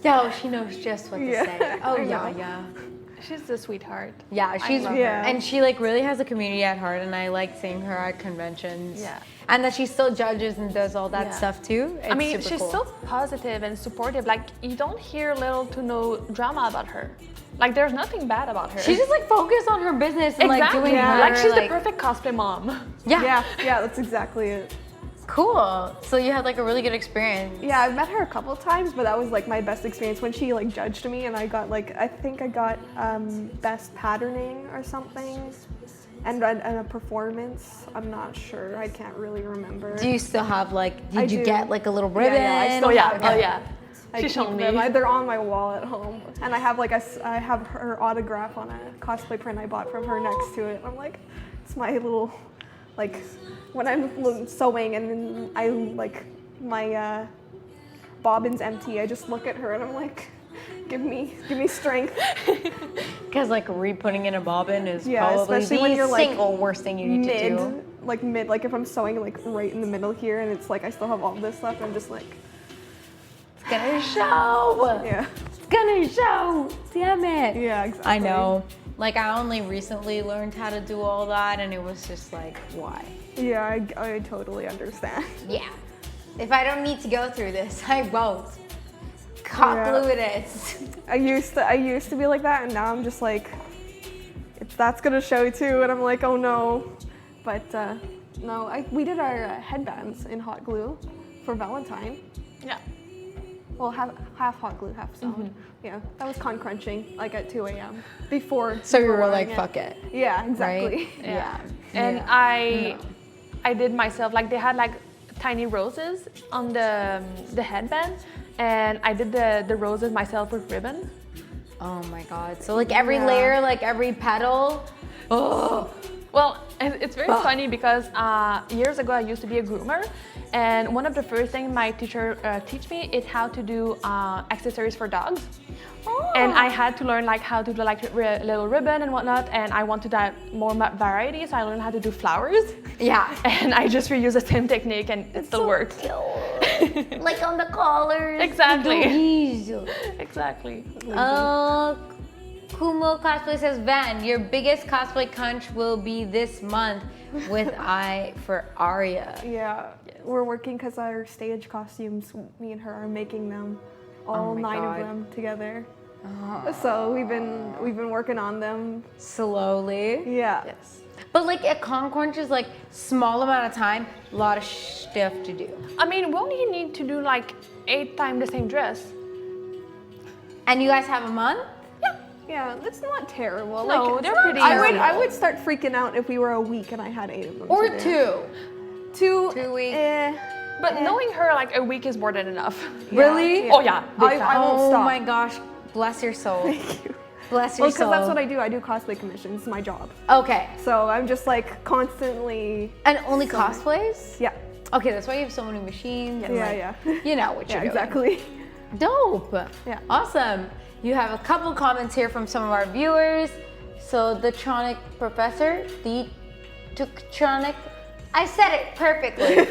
Yo, she knows just what to say. Oh, I know. yeah. She's a sweetheart. Yeah, she's love her. and she like really has a community at heart, and I like seeing her at conventions. Yeah. And that she still judges and does all that Yeah. stuff too. It's I mean, super she's cool. so positive and supportive. Like, you don't hear little to no drama about her. Like, there's nothing bad about her. She's just like focused on her business and like exactly. doing her. Like, she's the perfect cosplay mom. Yeah. yeah, that's exactly it. Cool. So you had like a really good experience. Yeah, I've met her a couple of times, but that was like my best experience when she like judged me, and I got like, I think I got best patterning or something, and a performance. I'm not sure. I can't really remember. Do you still have like? I Did you do. get like a little ribbon? Yeah, I still have Oh it. yeah. I She keep showed me. them. They're on my wall at home, and I have like I have her autograph on a cosplay print I bought from her next to it. I'm like, it's my little, like, when I'm sewing and then I like my bobbin's empty. I just look at her and I'm like, give me strength. Because like re-putting in a bobbin is Yeah, probably especially the when you're, like, single worst thing you need to do. mid, like if I'm sewing like right in the middle here and it's like I still have all this left, I'm just like, It's gonna show. yeah, It's gonna show. Damn it. yeah, exactly. I know. Like I only recently learned how to do all that, and it was just like, why? Yeah, I totally understand. Yeah. If I don't need to go through this, I won't. Cop Yeah. glue it is. I used to be like that, and now I'm just like, that's gonna show too, and I'm like, oh no. But no, we did our headbands in hot glue for Valentine. Yeah. Well, half hot glue, half sound. Yeah, that was con crunching, like at 2 a.m. before. So you we were wearing like, fuck it. Yeah, exactly. Right? Yeah. And I did myself, like they had like tiny roses on the headband, and I did the roses myself with ribbon. Oh my god. So like every Yeah. layer, like every petal. Oh. Well, it's very funny because years ago I used to be a groomer, and one of the first things my teacher teach me is how to do accessories for dogs. Oh. And I had to learn like how to do like little ribbon and whatnot, and I wanted that more variety, so I learned how to do flowers. Yeah. And I just reused the same technique, and it still works. Like on the collars. Exactly. Easy. Exactly. Kumo Cosplay says, Van, your biggest cosplay crunch will be this month with Eye for Aria. Yeah, we're working because our stage costumes, me and her are making them, all my 9 God. of them together. So we've been working on them. Slowly. Yeah. Yes. But like a con crunch is like small amount of time, a lot of stuff to do. I mean, we only need to do like 8 times the same dress. And you guys have a month? Yeah, that's not terrible. No, they're pretty I easy. would start freaking out if we were a week and I had 8 of them. Or to do. 2? 2 2 weeks. But knowing her, like a week is more than enough. Really? Oh yeah. big time. I won't Oh stop. my gosh, bless your soul. Thank you. Bless your Well, because soul. that's what I do. I do cosplay commissions. It's my job. Okay. So I'm just like constantly. And only cosplays? Yeah. Okay, that's why you have so many machines. And Yeah, like, yeah. You know what Yeah, you're doing. exactly. Dope. Yeah. Awesome. You have a couple comments here from some of our viewers. So the Tronic Professor, the Tuktronic, I said it perfectly.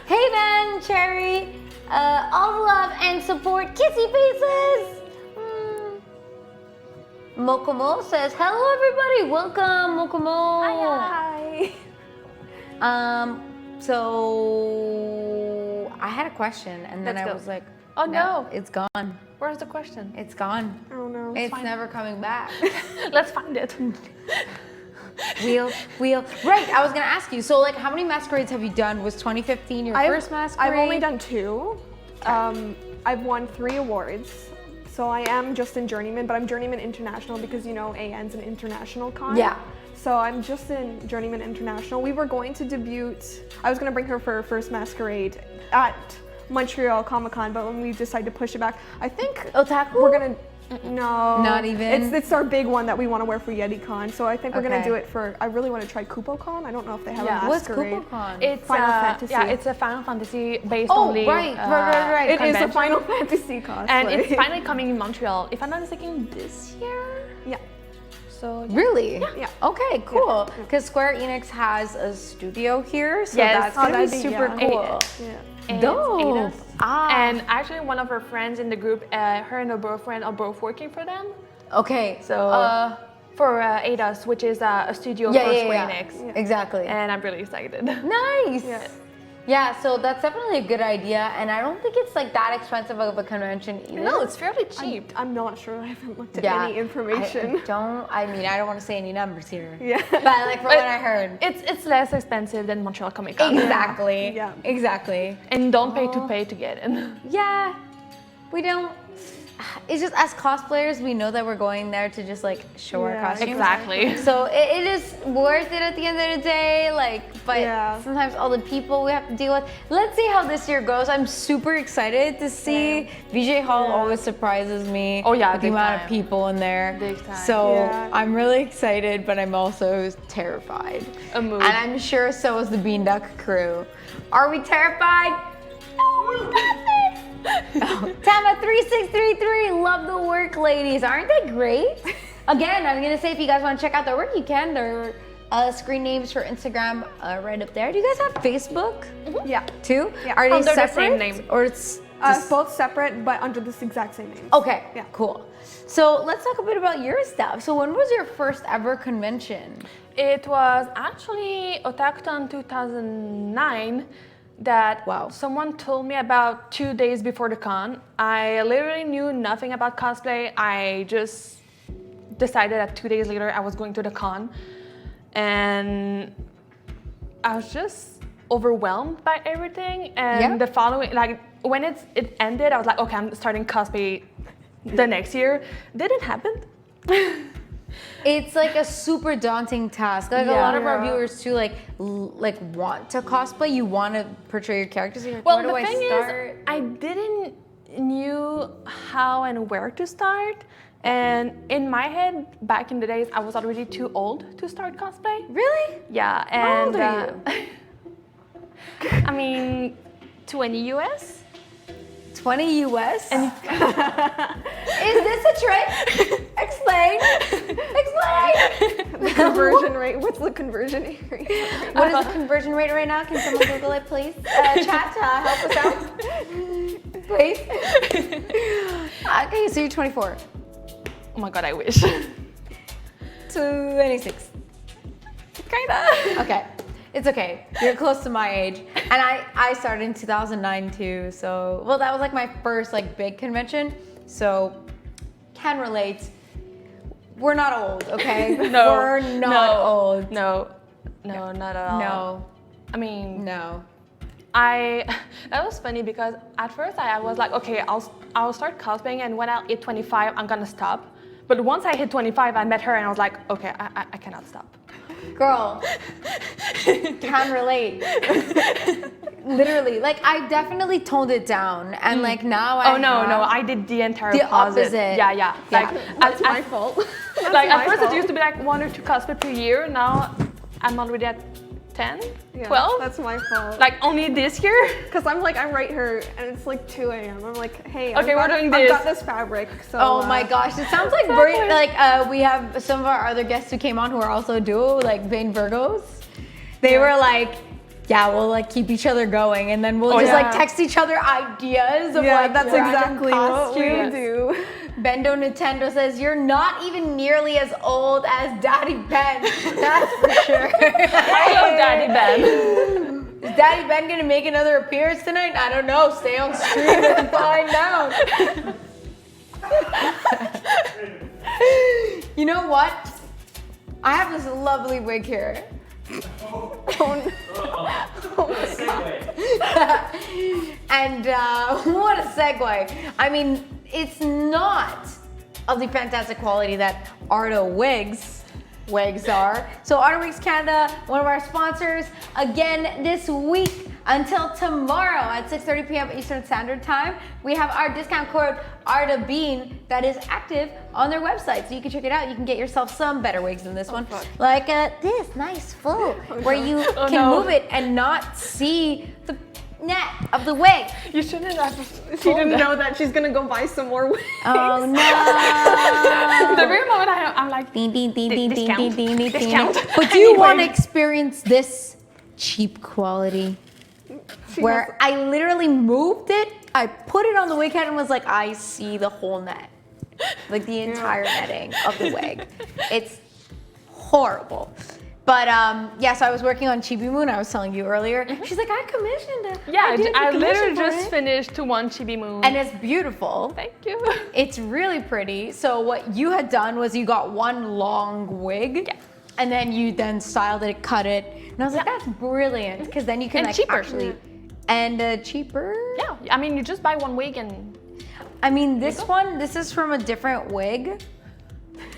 Hey Van, Cherry, all the love and support, kissy faces. Mokomo says, hello everybody, welcome Mokomo. Hi. So I had a question and then Let's I go. was like, Oh no. it's gone. Where's the question? It's gone. Oh no. It's never coming back. Let's find it. Wheel. Right, I was gonna ask you. So, like, how many masquerades have you done? Was 2015 your first masquerade? I've only done 2. I've won 3 awards. So I am just in Journeyman, but I'm Journeyman International because you know AN's an international con. Yeah. So I'm just in Journeyman International. We were going to debut. I was gonna bring her for her first masquerade at Montreal Comic Con, but when we decided to push it back, I think Otaku? we're gonna No. Not even? It's our big one that we want to wear for YetiCon. So I think we're gonna Okay. do it for. I really want to try KupoCon. I don't know if they have Yeah. a What's masquerade. KupoCon? It's Final Fantasy. Yeah, it's a Final Fantasy based Oh, only. right. It is a convention. Final Fantasy cosplay. And it's finally coming in Montreal. If I'm not mistaken, this year. yeah. So Really? Yeah. Okay, cool. Because Square Enix has a studio here, so Yes. that's gonna be that'd be- super yeah. cool. Yeah. And Dope. Ada's. Ah. And actually, one of her friends in the group, her and her boyfriend are both working for them. Okay, So for Ada's, which is a studio for Square Enix. Exactly. And I'm really excited. Nice. Yeah. Yeah, so that's definitely a good idea, and I don't think it's like that expensive of a convention either. No, it's fairly cheap. I'm not sure. I haven't looked at Yeah. any information. I mean, I don't want to say any numbers here. Yeah. But like from what I heard. It's less expensive than Montreal Comic Con. Exactly. Yeah. Exactly. And don't pay to get in. Yeah. We don't. It's just as cosplayers, we know that we're going there to just like show our Yeah, costumes. Exactly. So it is worth it at the end of the day, like, but Yeah. sometimes all the people we have to deal with. Let's see how this year goes. I'm super excited to see. VJ Hall Yeah. always surprises me. Oh, yeah, with the big amount time. of people in there. Big time. So Yeah. I'm really excited, but I'm also terrified. A mood. And I'm sure so is the Beanduck crew. Are we terrified? Tama 3633, love the work, ladies. Aren't they great? Again, I'm gonna say if you guys want to check out their work, you can. Their screen names for Instagram right up there. Do you guys have Facebook Yeah. too? Yeah. Are they Under the separate same name. or it's Both separate, but under this exact same name. okay? Yeah. Cool. So let's talk a bit about your stuff. So when was your first ever convention? It was actually Otakuton 2009 that Wow. someone told me about 2 days before the con. I literally knew nothing about cosplay. I just decided that 2 days later I was going to the con. And I was just overwhelmed by everything. And Yeah. the following, like when it ended, I was like, okay, I'm starting cosplay the next year. Didn't happen. It's like a super daunting task. Like a Yeah. lot of our Yeah. viewers too, like want to cosplay. You want to portray your characters. You're like, Well, where do the I thing start? is, I didn't knew how and where to start. And in my head, back in the days, I was already too old to start cosplay. Really? Yeah, How and old are I mean, 20 US. 20 US? Is this a trick? Explain. Explain. The conversion rate. What's the conversion rate? What is the conversion rate right now? Can someone Google it, please? Chat, help us out. Please. Okay, so you're 24. Oh my god, I wish. 26. Kinda. Okay. It's okay. You're close to my age. And I started in 2009 too. So, well, that was like my first like big convention. So, can relate. We're not old, okay? No. We're not old. No, not at all. No. I mean, No. that was funny because at first I was like, okay, I'll start cosplaying, and when I hit 25, I'm gonna stop. But once I hit 25, I met her and I was like, okay, I cannot stop. Girl, can relate. Literally, like I definitely toned it down, and like now I. Oh no, I did the entire The opposite. Yeah. Yeah. Like That's my fault. like my at first fault. it used to be like 1 or 2 cosplay per year. Now I'm already at 10, Yeah, 12. That's my fault. Like only this year. Because I'm right here, and it's like 2 a.m. I'm like, hey, Okay, we're doing I've this. got this fabric. So. Oh my gosh, it sounds like very like we have some of our other guests who came on who are also duo, like Vain Virgos. They were like, yeah, we'll like keep each other going, and then we'll just like yeah. text each other ideas of Yeah, like that's random exactly what we costumes. do. Bendo Nintendo says you're not even nearly as old as Daddy Ben. That's for sure. I love Daddy Ben. Is Daddy Ben gonna make another appearance tonight? I don't know. Stay on stream and find out. You know what? I have this lovely wig here. And what a segue. I mean, it's not of the fantastic quality that Ardo wigs, wigs are. So Art Wigs Canada, one of our sponsors, again this week until tomorrow at 6:30 p.m. Eastern Standard Time, we have our discount code ARTABEAN that is active on their website. So you can check it out. You can get yourself some better wigs than this one. fuck. Like this nice full where you can move it and not see the net of the wig. You shouldn't have. She didn't know that she's gonna go buy some more wigs. Oh no. The very moment I'm like, Ding, ding, ding, ding, ding, Discount. ding, ding, ding, ding. Discount. But do you want to experience this cheap quality? Where I literally moved it, I put it on the wig head and was like, I see the whole net. Like the entire netting of the wig. It's horrible. But yeah, so I was working on Chibi Moon, I was telling you earlier. She's like, I commissioned it. yeah, did the I literally commission for just it." finished to one Chibi Moon. And it's beautiful. Thank you. It's really pretty. So what you had done was you got one long wig, Yeah. and then you then styled it, cut it, and I was like, that's brilliant, because then you can And like cheaper. actually, and cheaper. Yeah, I mean, you just buy one wig and I mean, this is from a different wig,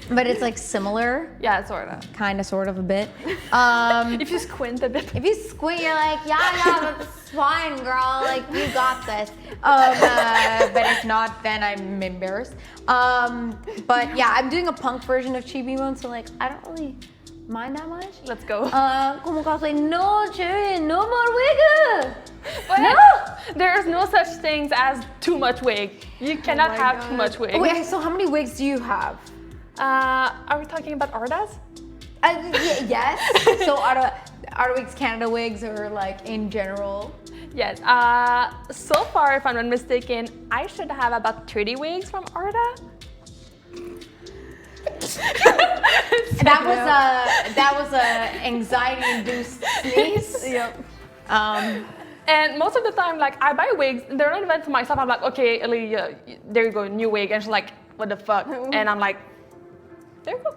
but it's like similar, yeah, sort of. kind of, sort of a bit. If you squint a bit. If you squint, you're like, yeah, that's fine, girl. Like, you got this. But if not, then I'm embarrassed. But yeah, I'm doing a punk version of Chibi Moon, so like, I don't really mind that much. Let's go. Como cosplay, no, Cherry, no more wig. But No. There's no such things as too much wig. You cannot my have God. too much wig. Wait, so how many wigs do you have? Are we talking about Ardas? Yes. So Art Wigs Canada wigs, or like in general? Yes. So far, if I'm not mistaken, I should have about 30 wigs from Arda. That was a anxiety-induced sneeze. Yep. And most of the time, like, I buy wigs, they're not even for myself. I'm like, okay, Ellie, there you go, new wig. And she's like, what the fuck? And I'm like, there you go.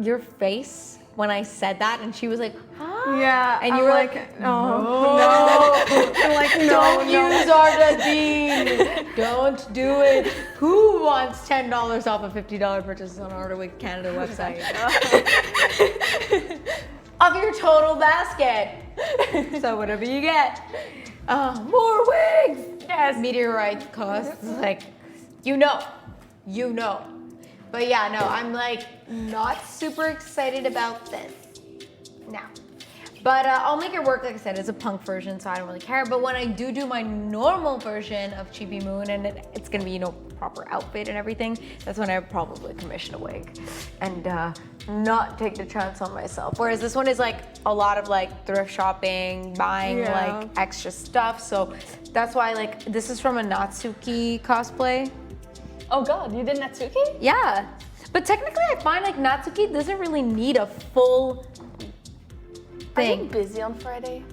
Your face when I said that, and she was like, huh? Yeah. And you I'm were like, oh no. I'm like, no, don't no. use Arda. Don't do it. Who wants $10 off a $50 purchase on Art Wigs Canada website? Of your total basket. So whatever you get. More wigs. Yes. Meteorite costs, like, you know. But yeah, no, I'm like not super excited about this. No. But I'll make it work. Like I said, it's a punk version, so I don't really care. But when I do my normal version of Chibi Moon, and it's gonna be, proper outfit and everything, that's when I probably commission a wig and not take the chance on myself. Whereas this one is like a lot of like thrift shopping, buying like extra stuff. So that's why, like, this is from a Natsuki cosplay. Oh God, you did Natsuki? Yeah. But technically I find like Natsuki doesn't really need a full Are you thing. busy on Friday?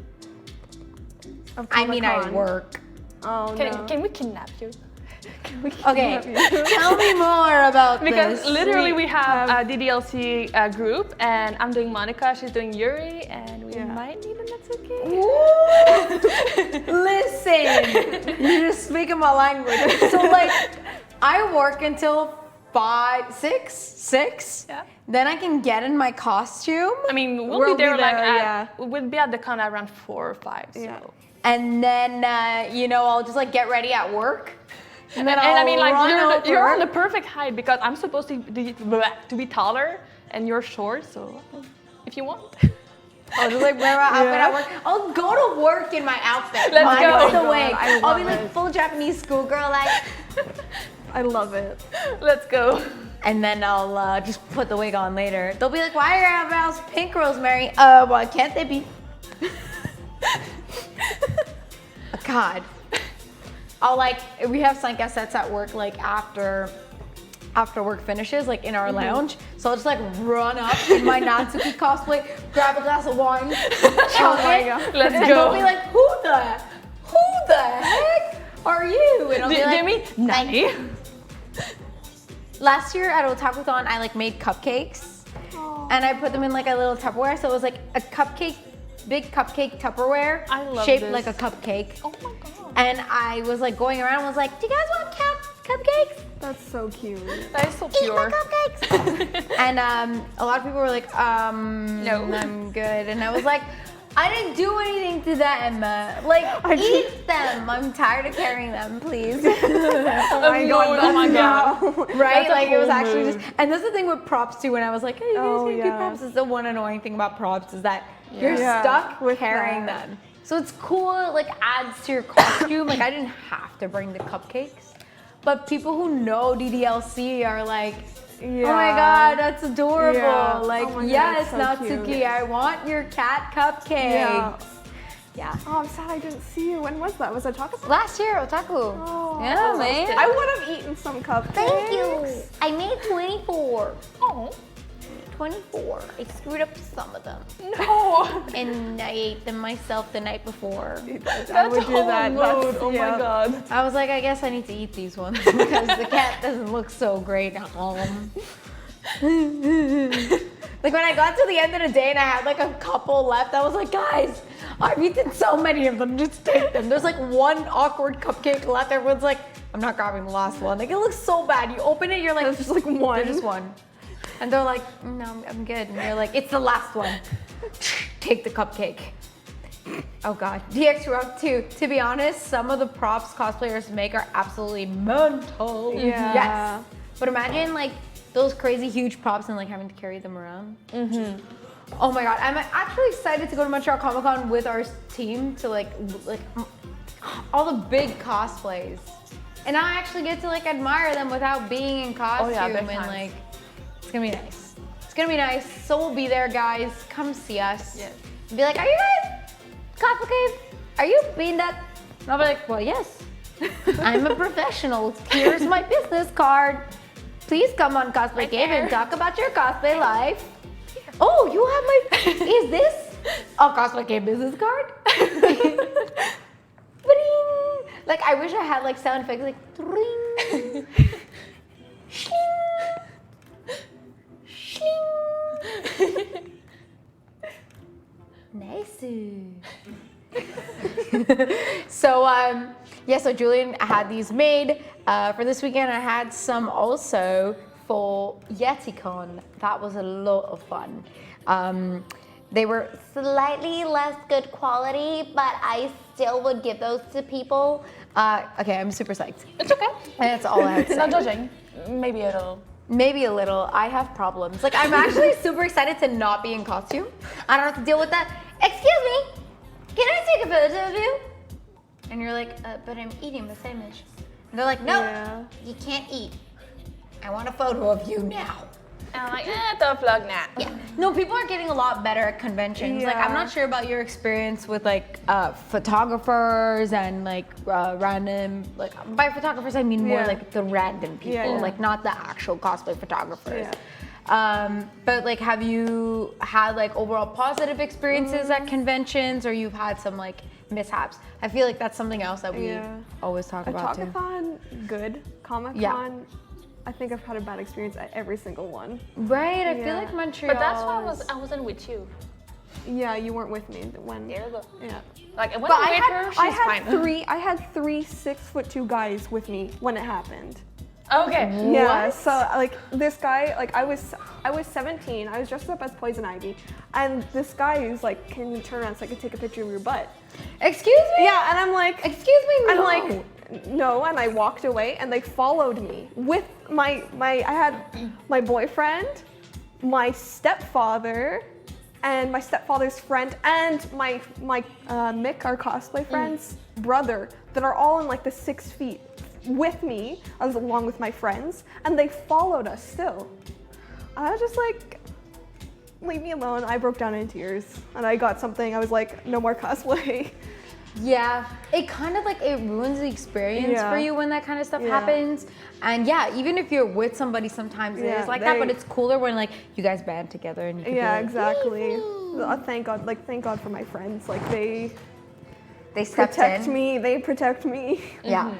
I mean, I work. Oh no. Can we kidnap you? Okay, tell me more about Because this. literally we have a DDLC group, and I'm doing Monica, she's doing Yuri, and we might need a Natsuki. Listen, you're just speaking my language. So like, I work until 6. Yeah. Then I can get in my costume. I mean, We'll we'll be there be like there, we'll be at the con at around 4 or 5. So. Yeah. And then, I'll just like get ready at work. And then And I mean, like, run you're over. on the perfect height because I'm supposed to be taller, and you're short. So, if you want, I'll just like wear my outfit at work. I'll go to work in my outfit. Let's minus go. the wig. I I'll be love like it. full Japanese schoolgirl, like. I love it. let's go. And then I'll just put the wig on later. They'll be like, "Why are your eyebrows pink, Rosemary?" Why can't they be? God. I'll like, we have Sanka sets at work like after work finishes, like in our lounge. So I'll just like run up in my Natsuki cosplay, grab a glass of wine, chug my it, God. Let's and go. they'll be like, who the heck are you? And I'll be Do like, me Nani. last year at Otakuthon, I like made cupcakes, and I put them in like a little Tupperware. So it was like a cupcake, big cupcake Tupperware, I love shaped this. like a cupcake. Oh my God. And I was like going around, was like, "Do you guys want cupcakes. That's so cute. That is so Eat my pure. cupcakes. And a lot of people were like, No. I'm good. And I was like, I didn't do anything to them. Like, eat them. I'm tired of carrying them, please. Oh my god. Oh my god. Right? That's a Like, it was whole actually mood. just, and that's the thing with props too. When I was like, hey, you guys can get yeah. props. It's the one annoying thing about props is that you're Yeah. stuck With carrying that. them. So it's cool, it like adds to your costume. Like, I didn't have to bring the cupcakes. But people who know DDLC are like, oh my god, that's adorable. Yeah. Like, Oh my God, yes, that's so Natsuki, cute. I want your cat cupcakes. Yeah. Oh, I'm sad I didn't see you. When was that? Was it chocolate? Last year, Otaku. Oh, Yeah, man. I would have eaten some cupcakes. Thank you. I made 24. Oh. 24. I screwed up some of them. No. And I ate them myself the night before. I would do that. Mood. Oh my god. I was like, I guess I need to eat these ones because the cat doesn't look so great at home. Like when I got to the end of the day and I had like a couple left, I was like, guys, I've eaten so many of them, just take them. There's like one awkward cupcake left. Everyone's like, I'm not grabbing the last one. Like it looks so bad. You open it, you're like, There's just like one. There's just one. And they're like, no, I'm good. And you're like, it's the last one. Take the cupcake. Oh God, DX Rough too. To be honest, some of the props cosplayers make are absolutely mental. Yeah. Yes. But imagine like those crazy huge props and like having to carry them around. Mm-hmm. Oh my God, I'm actually excited to go to Montreal Comic Con with our team to like all the big cosplays. And I actually get to like admire them without being in costume big and time. like, it's gonna be nice. It's gonna be nice. So we'll be there, guys. Come see us. Yes. And be like, are you guys Cosplays? Are you Beanduck? And I'll be like, well, yes. I'm a professional. Here's my business card. Please come on Cosplay Cave and talk about your cosplay life. Oh, you have my, is this a Cosplay Cave business card? Ba-ding. Like, I wish I had like sound effects like, ring. Shling. Shling. Nice. So so Julian had these made for this weekend. I had some also for YetiCon. That was a lot of fun. They were slightly less good quality, but I still would give those to people. Okay, I'm super psyched. It's okay. And that's all I had to say. Not judging. Maybe a little. Maybe a little. I have problems. Like, I'm actually super excited to not be in costume. I don't have to deal with that. Excuse me, can I take a photo of you? And you're like, but I'm eating the sandwich. And they're like, no, you can't eat. I want a photo of you now. And I'm like, don't vlog now. Yeah. No, people are getting a lot better at conventions. Like, I'm not sure about your experience with like photographers and like random, like by photographers I mean more like the random people, like not the actual cosplay photographers. But like, have you had like overall positive experiences at conventions, or you've had some like mishaps? I feel like that's something else that we always talk about too. Talkathon, good. Comic-Con, I think I've had a bad experience at every single one. Right, I feel like Montreal. But that's why I wasn't with you. Yeah, you weren't with me when. There you go. Yeah. Like when But I'm with her, she's fine. I had three 6'2" guys with me when it happened. Okay. Yeah, so like this guy, like I was 17, I was dressed up as Poison Ivy, and this guy who's like, can you turn around so I can take a picture of your butt? Excuse me? Yeah, and I'm like, excuse me, no. I'm like, no, and I walked away, and they followed me with I had my boyfriend, my stepfather, and my stepfather's friend, and my Mick, our cosplay friend's brother, that are all in like the 6 feet with me, as along with my friends, and they followed us still. I was just like, leave me alone. I broke down in tears, and I got something. I was like, no more cosplay. Yeah, it kind of like, it ruins the experience for you when that kind of stuff happens. And yeah, even if you're with somebody, sometimes it is like that, but it's cooler when like you guys band together and you can be like, exactly. Thank God for my friends. Like they stepped protect in. me. They protect me. Yeah.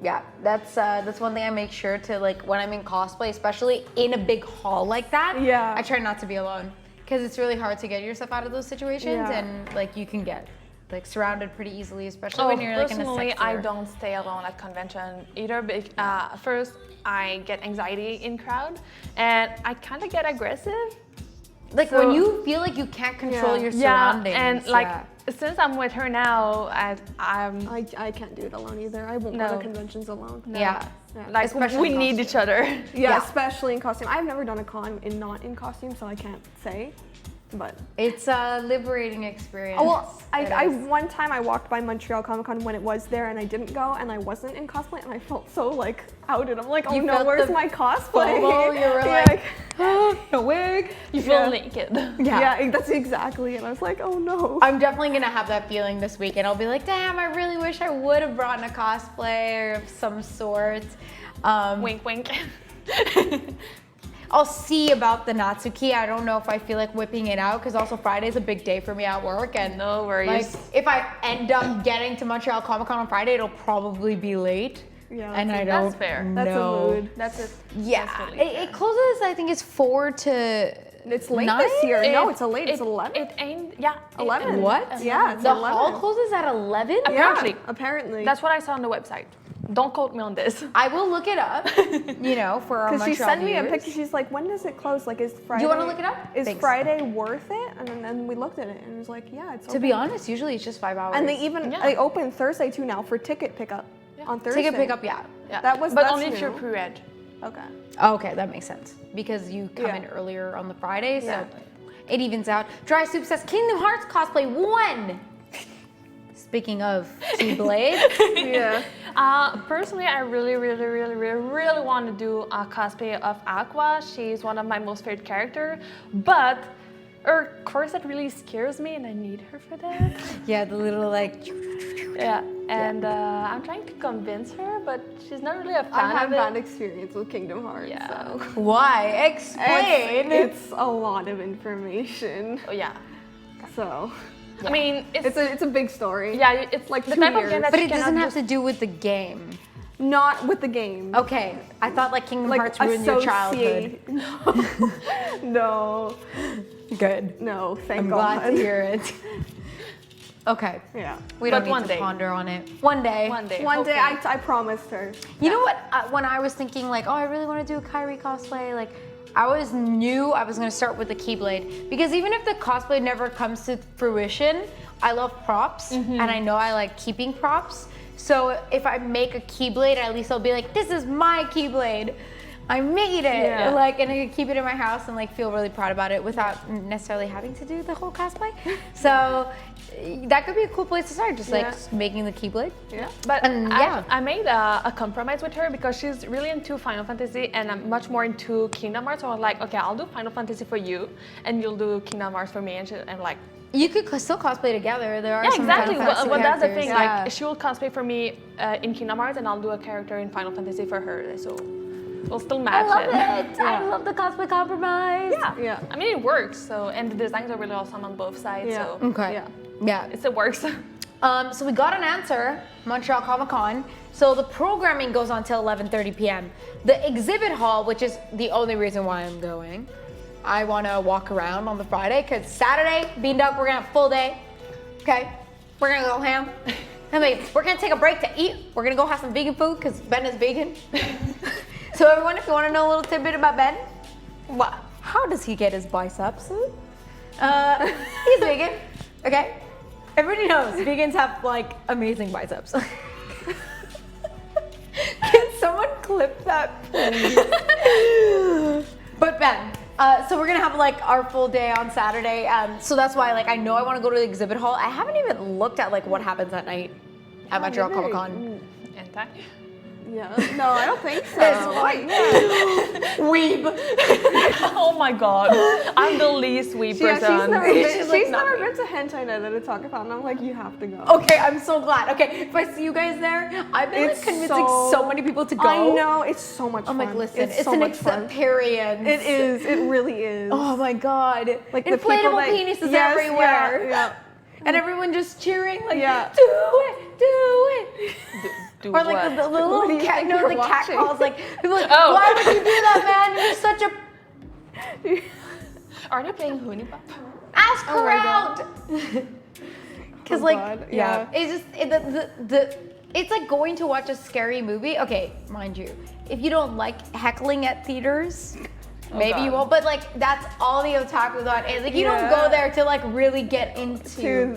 Yeah, that's one thing I make sure to, like, when I'm in cosplay, especially in a big hall like that, I try not to be alone, because it's really hard to get yourself out of those situations, and like you can get like surrounded pretty easily, especially when you're like in a personally, sector. I don't stay alone at convention either. First, I get anxiety in crowd, and I kind of get aggressive. Like when you feel like you can't control your surroundings. Yeah, and like since I'm with her now, I can't do it alone either. I won't go to conventions alone. No. Yeah. Like especially we need each other. Yeah, especially in costume. I've never done a con not in costume, so I can't say. But it's a liberating experience. Oh, well, I one time I walked by Montreal Comic Con when it was there, and I didn't go, and I wasn't in cosplay, and I felt so like outed. I'm like, oh no, where's my cosplay? You were like, a wig. You feel naked. Yeah, that's exactly it. I was like, oh no. I'm definitely gonna have that feeling this week, and I'll be like, damn, I really wish I would have brought in a cosplay of some sort. Wink, wink. I'll see about the Natsuki. I don't know if I feel like whipping it out because also Friday's a big day for me at work, and no worries. Like if I end up getting to Montreal Comic Con on Friday, it'll probably be late. Yeah, and I don't. That's fair. know. That's a mood. That's it. Yeah, That's really it closes. I think it's 4 to. It's late 9? this year. No, it's late. It's 11. It ain't. Yeah. 11. What? Yeah, it's the 11. hall closes at 11. Apparently. Yeah, apparently. That's what I saw on the website. Don't quote me on this. I will look it up. For our Montreal Because she sent me a viewers. picture. She's like, when does it close? Like, is Friday? Do you want to look it up? Is Thanks. Friday worth it? And then we looked at it and it was like, yeah, it's. To be honest, usually it's just 5 hours. And they open Thursday too now for ticket pickup on Thursday. Ticket pickup, yeah. That's only if new. you're pre-reg. Okay. Okay, that makes sense because you come in earlier on the Friday, so it evens out. Dry Soup says Kingdom Hearts cosplay 1. Speaking of Keyblade, Personally, I really want to do a cosplay of Aqua. She's one of my most favorite characters, but her corset really scares me, and I need her for that. yeah, the little like. Yeah, and I'm trying to convince her, but she's not really a fan I have of it. bad experience with Kingdom Hearts. Yeah. So. Why? Explain. It's a lot of information. Oh yeah. So. I mean, It's a big story. yeah, it's like the 2 type of years. game that But you it cannot doesn't have just to do with the game. Not with the game. Okay, I thought like Kingdom Hearts ruined your childhood. No. Good. No, thank I'm God. glad to hear it. Okay. Yeah. We don't But need one to day. ponder on it. One day. One day. One day hopefully. I promised her. You know what? When I was thinking like, oh, I really want to do a Kyrie cosplay, like I always knew I was going to start with the Keyblade because even if the cosplay never comes to fruition, I love props and I know I like keeping props. So if I make a Keyblade, at least I'll be like, this is my Keyblade. I made it. Yeah. Like, and I can keep it in my house and like feel really proud about it without necessarily having to do the whole cosplay. So that could be a cool place to start, just like making the Keyblade. Yeah. But And, I made a compromise with her because she's really into Final Fantasy and I'm much more into Kingdom Hearts. So I was like, okay, I'll do Final Fantasy for you and you'll do Kingdom Hearts for me. And I'm like, You could still cosplay together. There are yeah, some exactly. Final Fantasy Well, that's the characters. thing. Yeah. Like, she will cosplay for me in Kingdom Hearts and I'll do a character in Final Fantasy for her. So we'll still match I love it. I love the cosplay compromise. Yeah. I mean, it works. So, and the designs are really awesome on both sides. Yeah. So Okay. Yeah. it works. So we got an answer, Montreal Comic Con. So the programming goes on till 11:30 p.m. The exhibit hall, which is the only reason why I'm going, I want to walk around on the Friday because Saturday, Beanduck, we're gonna have a full day. Okay, we're gonna go ham. I mean, we're gonna take a break to eat. We're gonna go have some vegan food because Ben is vegan. So everyone, if you want to know a little tidbit about Ben, how does he get his biceps? He's vegan. Okay. Everybody knows vegans have like amazing biceps. Can someone clip that, please? But Ben, so we're gonna have like our full day on Saturday. So that's why like I know I want to go to the exhibit hall. I haven't even looked at like what happens at night at Montreal Comic Con. Hentai? Yeah. No, I don't think so. Weeb. Oh my god. I'm the least weeb Yeah, person. she's never been to Hentai Night at a Talk About, and I'm like, you have to go. Okay, I'm so glad. Okay, if I see you guys there, I've been like, convincing so many people to go. I know, it's so much fun. I'm like, listen, it's so an much fun. experience. It is. It really is. Oh my god. Like the people inflatable that- penises Yes, everywhere. Yeah. And everyone just cheering, like, Yeah. do it. Do Or like what? the What do little you cat, think no, you're the cat watching? calls, like, people are like, Oh. why would you do that, man? You're such a Are they playing Hoonipop? ask her my out. Because it's just it's like going to watch a scary movie. Okay, mind you, if you don't like heckling at theaters, maybe you won't. But like that's all the otaku thought is. Like you don't go there to like really get into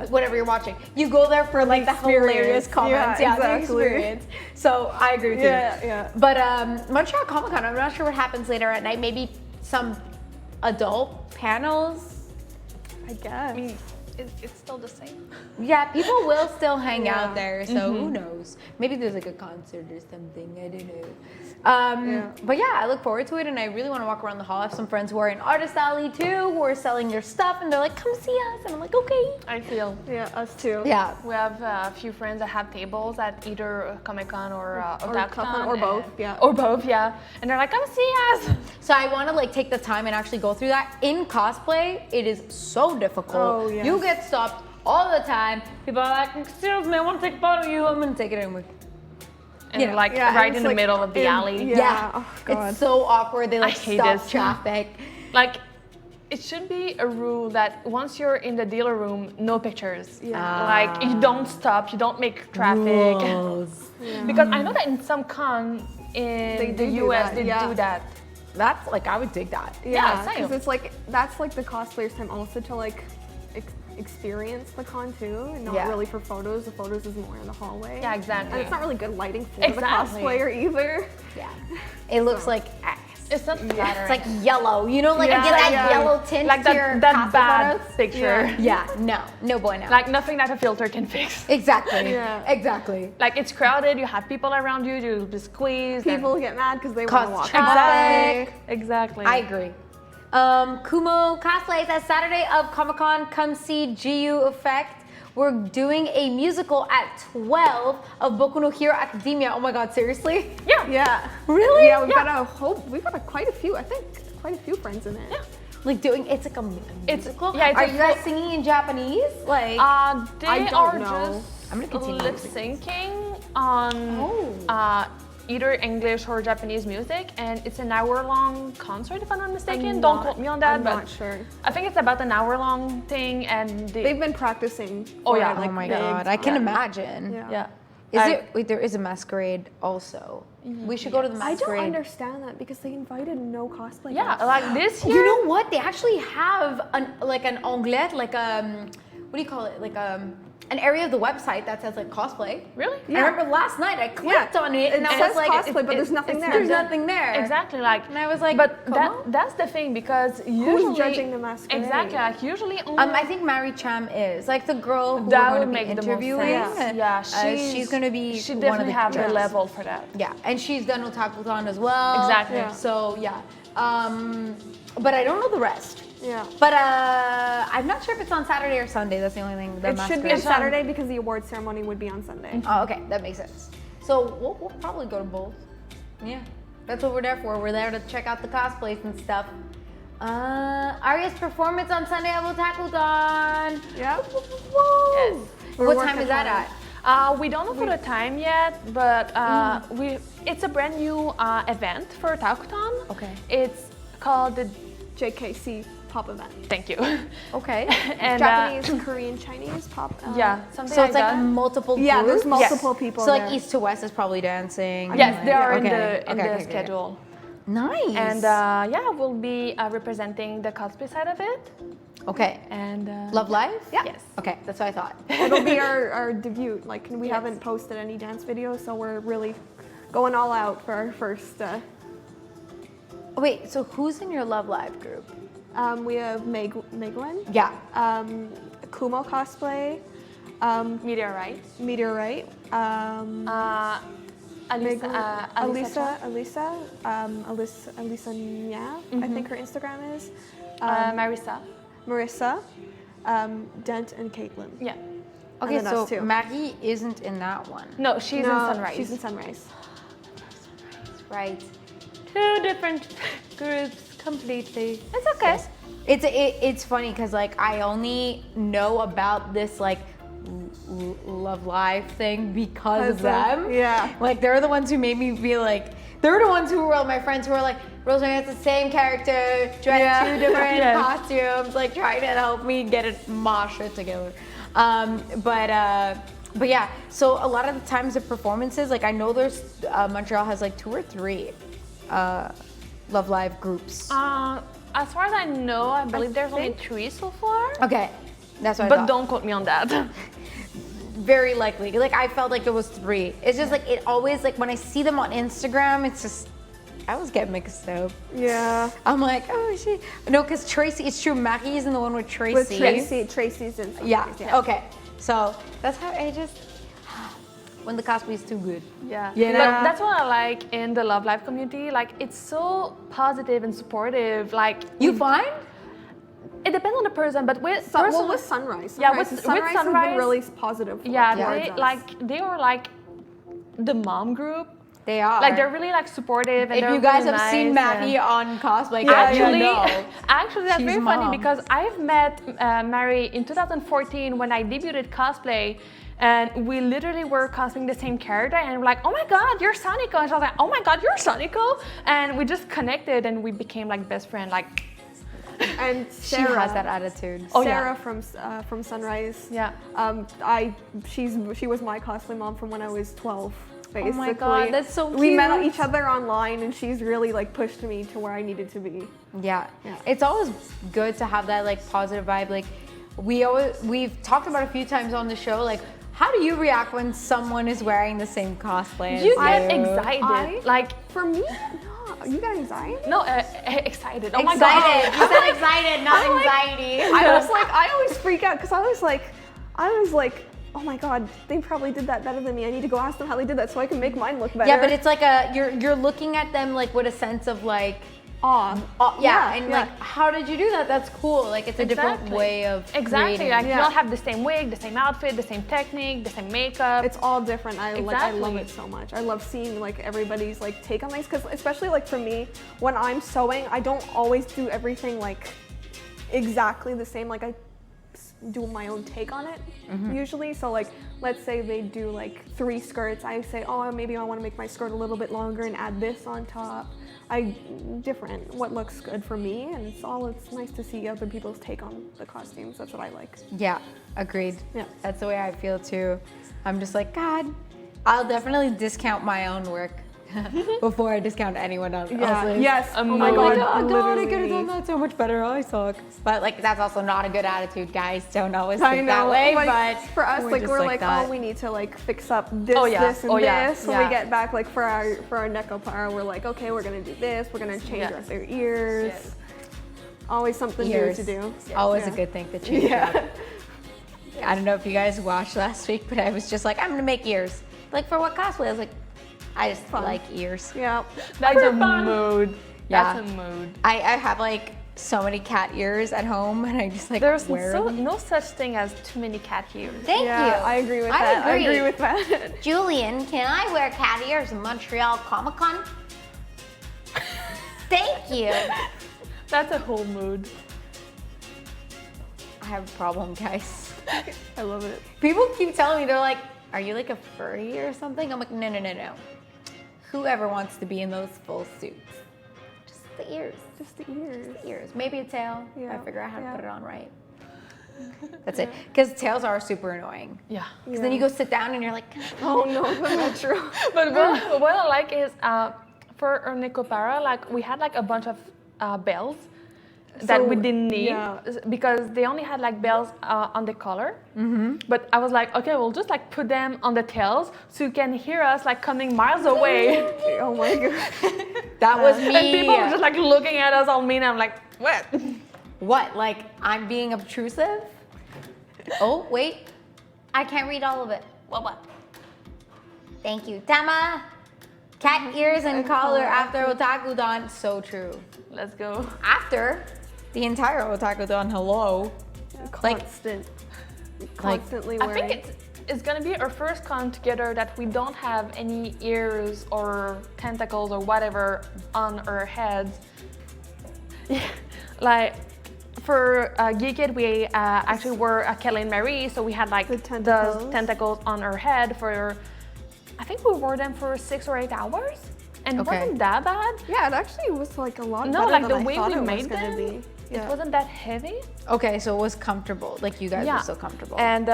whatever you're watching. You go there for like the hilarious comments. Yeah, the experience. So I agree with you. Yeah. But Montreal Comic Con, I'm not sure what happens later at night. Maybe some adult panels. I guess. I mean, it's still the same. Yeah, people will still hang out there, so who knows? Maybe there's like a concert or something, I don't know. But yeah, I look forward to it, and I really want to walk around the hall. I have some friends who are in Artist Alley too, who are selling their stuff, and they're like, come see us, and I'm like, okay. I feel. Yeah, us too. Yeah. We have a few friends that have tables at either Comic-Con or Otaku-Con. Or both, Or both, yeah. And they're like, come see us. So I want to like take the time and actually go through that. In cosplay, it is so difficult. Oh, yes. You get stopped all the time. People are like, excuse me, I want to take a photo of you. I'm going to take it anyway. And they're like right in the middle of the alley. Yeah. Oh, God. It's so awkward. They like hate stop this. traffic. Like, it should be a rule that once you're in the dealer room, no pictures. Yeah. Like, you don't stop, you don't make traffic. Rules. Because I know that in some cons in the US, they do that. That's like, I would dig that. Yeah, same. because it's like that's like the cosplayers' time also to like experience the con too, and not really for photos. The photos is more in the hallway. Yeah, exactly. And it's not really good lighting for Exactly. the cosplayer either. Yeah. It looks like ass. It's not flattering. It's like yellow, you know, like Yeah. get that Yeah. yellow tint like to your that cosplay bad photos. picture. Yeah, no bueno. Like nothing that a filter can fix. Exactly. Yeah. Exactly. Like it's crowded, you have people around you, you just squeeze. People get mad because they Cause want to walk traffic. by. Exactly. I agree. Kumo Cosplays at Saturday of Comic-Con. Come see GU Effect. We're doing a musical at 12 of Boku no Hero Academia. Oh my God, seriously? Yeah. Really? Yeah, we've got quite a few. I think quite a few friends in it. Yeah. Like doing, it's like a musical? yeah, it's Are a you guys full- singing in Japanese? Like, They I don't are know. just I'm gonna continue. lip syncing on either English or Japanese music, and it's an hour-long concert, if I'm not mistaken. Don't quote me on that, I'm but not sure. I think it's about an hour-long thing, and They've been practicing. Oh, for yeah. it, like, oh my big God, I can time. imagine. Yeah. yeah. Wait, there is a masquerade also. We should go to the I masquerade. don't understand that because they invited no cosplay. Yeah, guests. like this year. You know what? They actually have an onglet, like what do you call it? Like an area of the website that says like cosplay. Really? I remember last night I clicked on it and It I says was like, cosplay, but there's nothing there. There's nothing there. Exactly, like. And I was like, But "Como?" that's the thing because usually judging the masquerade? Exactly, like usually only. I think Mary Cham is like the girl who That we're would going to be make the most interviewing. sense. Yeah, she's going to be She one of definitely the have the judges. level for that. Yeah, and she's done Otaku-Con as well. Exactly. Yeah. So yeah, but I don't know the rest. Yeah. But I'm not sure if it's on Saturday or Sunday. That's the only thing. It should be on Saturday because the award ceremony would be on Sunday. Oh, okay, that makes sense. So we'll probably go to both. Yeah, that's what we're there for. We're there to check out the cosplays and stuff. Arya's performance on Sunday at Otaku-Con. Yeah. Yes. What time is that at? We don't know for the time yet, but it's a brand new event for Otaku-Con. Okay. It's called the. JKC pop event. Thank you. Okay. And Japanese, Korean, Chinese pop. yeah, something So like it's like that. multiple groups. Yeah, there's multiple people. So like there. east to west is probably dancing. Yes, and they like- are okay, in the okay, okay. schedule. Nice. And yeah, we'll be representing the cosplay side of it. okay. And Love Live? Yeah. Yes. Okay, that's what I thought. It'll be our debut. Like we haven't posted any dance videos, so we're really going all out for our first. Wait, so who's in your Love Live group? We have Meglin, Yeah. Kumo Cosplay, Meteorite. Meteorite, Alisa Alisa Nya, I think her Instagram is. Marisa. Marissa, Dent, and Caitlin. Yeah. Okay, then so us too. Maggie isn't in that one. No, she's in Sunrise. She's in Sunrise. Right. Two different groups completely. It's okay. It's funny because like I only know about this like Love Live thing because of them. Yeah. Like they're the ones who made me feel like they're the ones who were my friends who were like, Rosemary, it's the same character, dressed two different Yes. costumes, like trying to help me get it mosh it together. But yeah, so a lot of the times the performances, like I know there's Montreal has like 2 or 3 Love Live groups. As far as I know, I believe there's only 3 so far. Okay, that's what I But thought. don't quote me on that. Very likely. Like I felt like it was 3. It's just like it always like when I see them on Instagram, it's just I always get mixed up. Yeah. I'm like, oh shit. No, because Tracy, it's true. Maggie's in the one with Tracy. With Tracy's in. Yeah. Okay. So that's how I just when the cosplay is too good. Yeah. You know? But that's what I like in the Love Live community. Like it's so positive and supportive. Like You find? it depends on the person, but with with Sunrise. Yeah, with Sunrise has Sunrise, been really positive. yeah, towards us. they were like the mom group. They are. Like they're really like supportive. And if they're you guys really have seen nice Maggie on cosplay, Actually, you know. actually, that's She's very mom. funny because I've met Mary in 2014 when I debuted cosplay, and we literally were cosplaying the same character, and we're like, "Oh my God, you're Sonico!" And she was like, "Oh my God, you're Sonico!" And we just connected, and we became like best friend. Like, And She Sarah has that attitude. Oh, Sarah yeah. from Sunrise. yeah. She was my cosplay mom from when I was 12. Basically. Oh my God, that's so We met cute. each other online, and she's really like pushed me to where I needed to be. Yeah. It's always good to have that like positive vibe. Like we've talked about a few times on the show, like how do you react when someone is wearing the same cosplay as You get excited. Like, For me, no, you got anxiety? no, excited. Oh my God. Excited. You said excited, not anxiety. I always freak out because I was like, oh my God, they probably did that better than me. I need to go ask them how they did that so I can make mine look better. Yeah, but it's like you're looking at them like with a sense of like awe. like how did you do that? That's cool. Like it's a different Exactly. way of Exactly. creating. Like Yeah. you all have the same wig, the same outfit, the same technique, the same makeup. It's all different. I love Exactly. it so much. I love seeing like everybody's like take on things because especially like for me, when I'm sewing, I don't always do everything like exactly the same. Like I do my own take on it usually. So like let's say they do like 3 skirts. I say, oh, maybe I want to make my skirt a little bit longer and add this on top. Different what looks good for me, and it's nice to see other people's take on the costumes. That's what I like. Yeah, agreed. Yeah. That's the way I feel too. I'm just like, God, I'll definitely discount my own work before I discount anyone else's. Yes. Oh Oh my my Oh my God. God, God, I could have literally. done that so much better. I suck. But like, that's also not a good attitude, guys. Don't always I think know. that way. Like, but for us, like just we're like, that. oh, we need to like fix up this, Oh, yeah. this, and Oh, yeah. this. When Yeah. we get back, like for our Nekopara, we're like, okay, we're gonna do this. We're gonna change Yeah. their ears. Yes. Always something Ears. new to do. Always Yeah. a good thing to change Yeah. up. I don't know if you guys watched last week, but I was just like, I'm gonna make ears. Like for what cosplay? I was like, I just Fun. like ears. Yeah. That's a mood. Yeah. That's a mood. I have like so many cat ears at home, and I just like There's wear them. no such thing as too many cat ears. Thank Yeah, you. I agree with I that. I agree. agree with that. Julian, can I wear cat ears in Montreal Comic Con? Thank you. That's a whole mood. I have a problem, guys. I love it. People keep telling me, they're like, are you like a furry or something? I'm like, no, no, no, no. Whoever wants to be in those full suits? Just the ears. Just the ears. The ears. Maybe a tail. Yeah, I figure out how to yeah. put it on right. That's it. Because tails are super annoying. Yeah. Because then you go sit down and you're like, Oh no, that's not true. But what I like is for our Nekopara, like we had like a bunch of bells that we So, didn't need yeah. because they only had like bells on the collar. But I was like, okay, we'll just like put them on the tails so you can hear us like coming miles away. Oh my God. that was me. And people were just like looking at us all mean. I'm like, what? What? Like I'm being obtrusive? Oh, wait. I can't read all of it. What? Thank you. Tama! Cat ears and collar after Otaku-don. So true. Let's go. After the entire Otaku-don, hello. Like- Constantly I wearing. think it's gonna be our first con together that we don't have any ears or tentacles or whatever on our heads. Yeah, like for Geeked, we actually were Kelly and Mary, so we had like The the tentacles. tentacles on our head for. I think we wore them for 6 or 8 hours, and it Okay. wasn't that bad. Yeah, it actually was like a lot No, better like than the I way thought we it was made gonna them, be. Yeah. It wasn't that heavy. Okay, so it was comfortable. Like you guys were so comfortable. And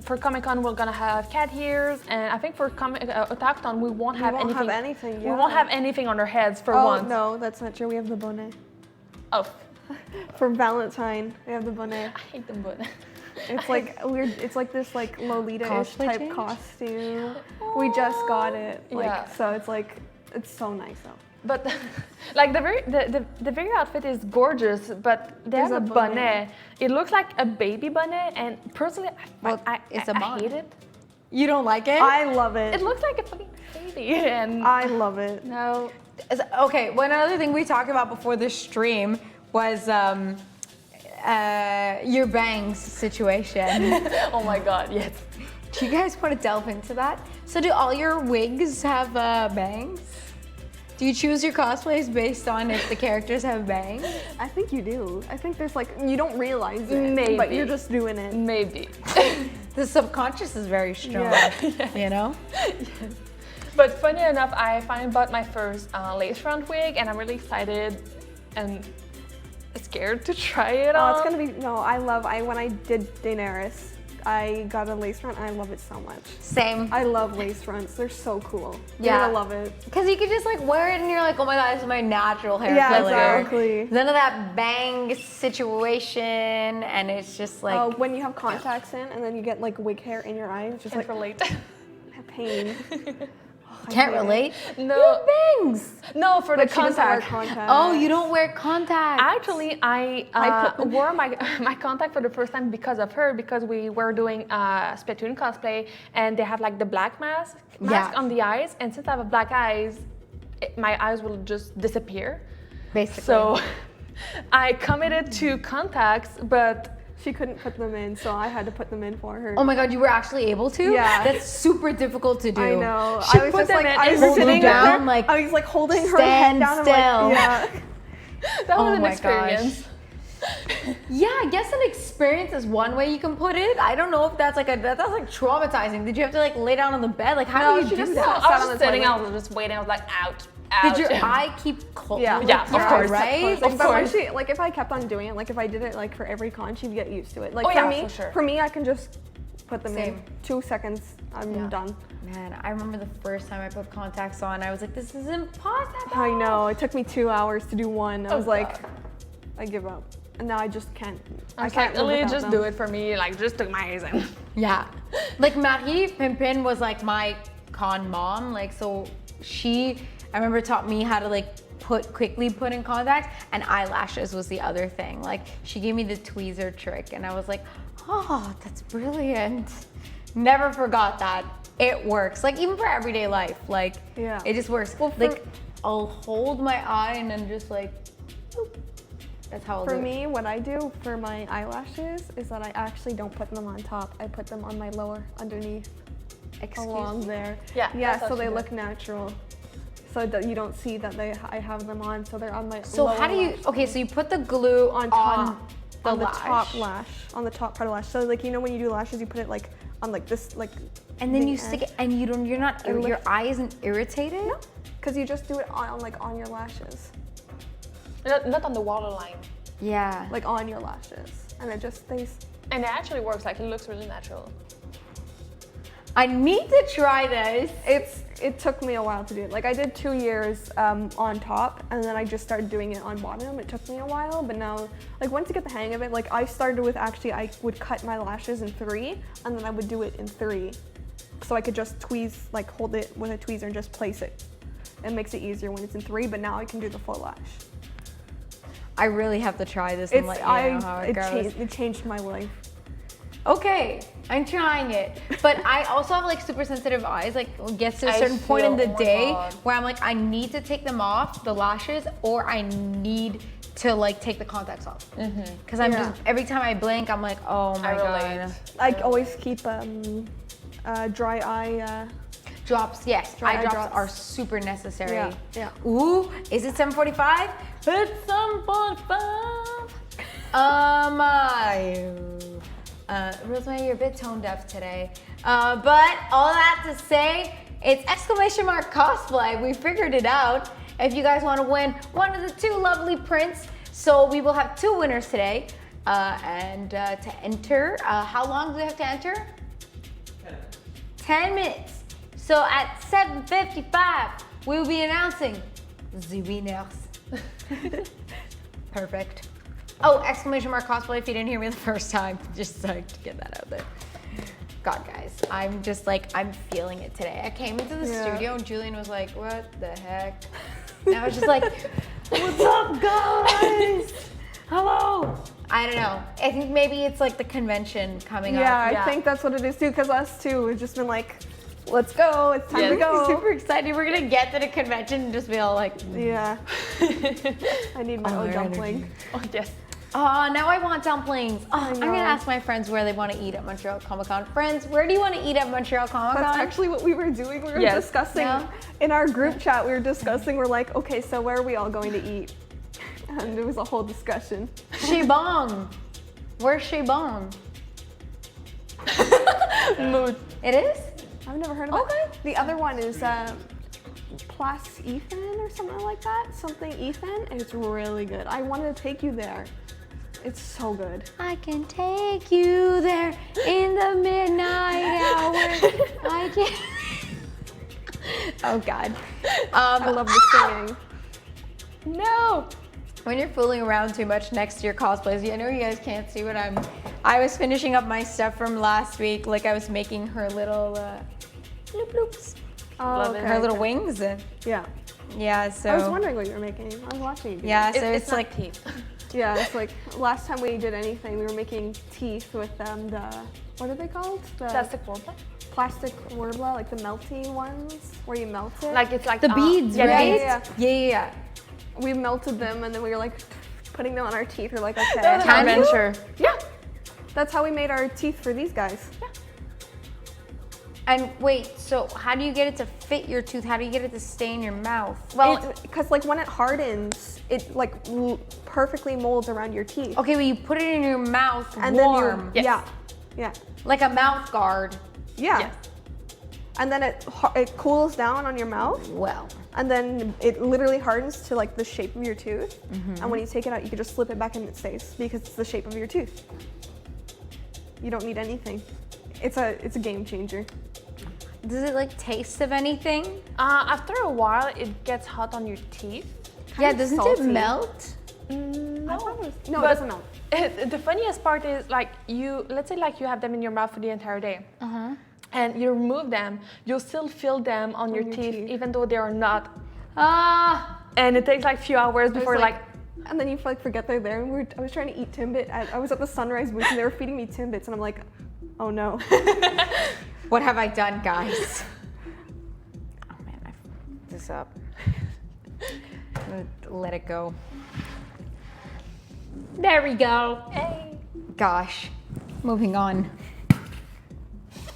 for Comic Con, we're gonna have cat ears, and I think for Otakuton, we won't have anything. Have anything. We won't have anything on our heads for Oh once. no, that's not true. We have the bonnet. Oh, For Valentine, we have the bonnet. I hate them, but It's like weird. It's like this like Lolita-ish Cosplay type change? costume. We just got it. Like, Yeah. So it's like it's so nice though. but like the very outfit is gorgeous, but they There's have a a bonnet. bonnet. It looks like a baby bonnet, and personally, Well, I it's a I bonnet. hate it. You don't like it? I love It it. looks like a fucking baby, and I love it. no. Okay, one other thing we talked about before the stream was your bangs situation. Oh my god, yes. Do you guys want to delve into that? So do all your wigs have bangs? Do you choose your cosplays based on if the characters have bangs? I think you do. I think there's like you don't realize it, but Maybe. you're just doing it. Maybe. The subconscious is very strong, Yeah. you know? But funny enough, I finally bought my first lace front wig, and I'm really excited and scared to try it Oh, on. it's gonna be when I did Daenerys, I got a lace front. I love it so much. Same. I love lace fronts. They're so cool. Yeah. You're gonna love it. Because you could just like wear it and you're like, oh my god, this is my natural hair Yeah, color. exactly. None of that bang situation, and it's just like, When you have contacts in and then you get like wig hair in your eye, it's just Can't like relate. pain. I can't hate it. relate. No. You have bangs. No, for the But she doesn't wear contact. contacts. Oh, you don't wear contacts. Actually, I put them- wore my contact for the first time because of her, because we were doing Splatoon cosplay, and they have like the black mask Yeah. on the eyes, and since I have black eyes, my eyes will just disappear. Basically. So I committed to contacts, but She couldn't put them in, so I had to put them in for her. Oh my god, you were actually able to? Yeah. That's super difficult to do. I know. She I was put just them like, in I and was hold sitting them down, there, like, I was like holding her stand head down. I'm still. like, yeah. that was Oh an my experience. Yeah, I guess an experience is one way you can put it. I don't know if that's like that's like traumatizing. Did you have to like lay down on the bed? Like how No, do she you do just that? sat I on was the just sitting, toilet. I was just waiting, I was like, out. Did your eye keep cold? Yeah, Yeah, of course. Right? Like, Of but when course. she, like if I kept on doing it, like if I did it like for every con, she'd get used to it. Like Oh, for yeah, me, for sure. I can just put them Same. in 2 seconds. I'm Yeah. done. Man, I remember the first time I put contacts on, I was like, this is impossible. I know. It took me 2 hours to do one. I Oh, was like, God. I give up. And now I just can't. I was can't like, live Lily, without just them. do it for me. Like, just took my eyes in. Yeah. Like Marie Pimpin was like my con mom. Like so she I remember taught me how to like quickly put in contacts, and eyelashes was the other thing. Like she gave me the tweezer trick and I was like, oh, that's brilliant. Never forgot that. It works. Like even for everyday life. Like Yeah. it just works. Well, for- like I'll hold my eye and then just like boop. That's how I'll For do it. me, what I do for my eyelashes is that I actually don't put them on top. I put them on my lower, underneath, along there. Yeah, Yeah, that's so what they she look natural. So that you don't see that I have them on, so they're on my So lower how do you lash. okay, so you put the glue On on top. the on the lash. top lash, on the top part of the lash. So like you know when you do lashes, you put it like on like this, like. And then the you stick edge. it, and you're not, And your lift- eye isn't irritated? No, because you just do it on like on your lashes, Not on the waterline. Yeah. like on your lashes, and it just stays. And it actually works. Like, it looks really natural. I need to try this. It took me a while to do it. Like I did 2 years on top, and then I just started doing it on bottom. It took me a while, but now, like once you get the hang of it, like I started with actually I would cut my lashes in 3, and then I would do it in 3, so I could just tweeze, like hold it with a tweezer and just place it. It makes it easier when it's in 3, but now I can do the full lash. I really have to try this and let you know how it goes. It changed my life. Okay, I'm trying it. But I also have like super sensitive eyes. Like it gets to a I certain point in feel- the oh my day God. where I'm like, I need to take them off, the lashes, or I need to like take the contacts off. Because I'm Yeah. just, every time I blink, I'm like, oh my I God. relate. I always keep dry eye. Drops, yes. Dry Eye eye drops drops. are super necessary. Yeah, yeah. Ooh, is it 7:45? It's 7:45. Rosemary, you're a bit tone deaf today. But all that to say, it's !cosplay. We figured it out. If you guys want to win one of the 2 lovely prints, So we will have 2 winners today. And to enter, how long do we have to enter? 10 minutes. So at 7:55, we will be announcing the winners. Perfect. Oh, exclamation mark cosplay if you didn't hear me the first time. Just like to get that out there. God, guys, I'm just like, I'm feeling it today. I came into the studio and Julian was like, what the heck? And I was just like, what's up, guys? Hello. I don't know. I think maybe it's like the convention coming up. Yeah, I think that's what it is too, because us too, we've just been like, let's go, it's time to go. Super excited. We're gonna get to the convention and just be all like, Yeah. I need my own dumpling. Oh, yes. oh, now I want dumplings. Oh, I'm know. gonna ask my friends where they want to eat at Montreal Comic Con. Friends, where do you want to eat at Montreal Comic Con? That's actually what we were doing. We were Yes. discussing in our group chat. We were discussing. We're like, okay, so where are we all going to eat? And it was a whole discussion. Shibong. Where's Shibong? Mood. It is? I've never heard of it. The other one is Plus Ethan or something like that. Something Ethan, and it's really good. I wanted to take you there. It's so good. I can take you there in the midnight hour. I can. Oh God. I love the singing. No. When you're fooling around too much next to your cosplays, I know you guys can't see what I was finishing up my stuff from last week. Like I was making her little bloop bloops. Oh, it. Her little wings. Yeah. Yeah, so. I was wondering what you were making. I was watching you. do Yeah, it. so it's like teeth. Yeah, it's like last time we did anything, we were making teeth with the what are they called? The Plastic warbler. plastic warbler, like the melty ones where you melt it. Like it's like the beads, yeah, right? yeah. Yeah. We melted them and then we were like putting them on our teeth. We're like, okay. That was an Can you? adventure. Yeah. That's how we made our teeth for these guys. Yeah. And wait, so how do you get it to fit your tooth? How do you get it to stay in your mouth? Well, Because like when it hardens, it like perfectly molds around your teeth. okay, but you put it in your mouth And warm, then Yes. yeah. like a mouth guard. Yeah. Yes. And then it cools down on your mouth, Well, and then it literally hardens to like the shape of your tooth. And when you take it out, you can just slip it back and it stays because it's the shape of your tooth. You don't need anything. It's a game changer. does it like taste of anything? After a while, it gets hot on your teeth. Yeah, doesn't salty. it melt? No, it But doesn't melt. The funniest part is like let's say like you have them in your mouth for the entire day. And you remove them, you'll still feel them on your teeth, even though they are not. And it takes like a few hours before And then you like forget they're there. And I was trying to eat Timbit. I was at the Sunrise booth and they were feeding me Timbits, and I'm like, oh no. What have I done, guys? Oh man, I fucked this up. I'm gonna let it go. There we go. Hey. Gosh, moving on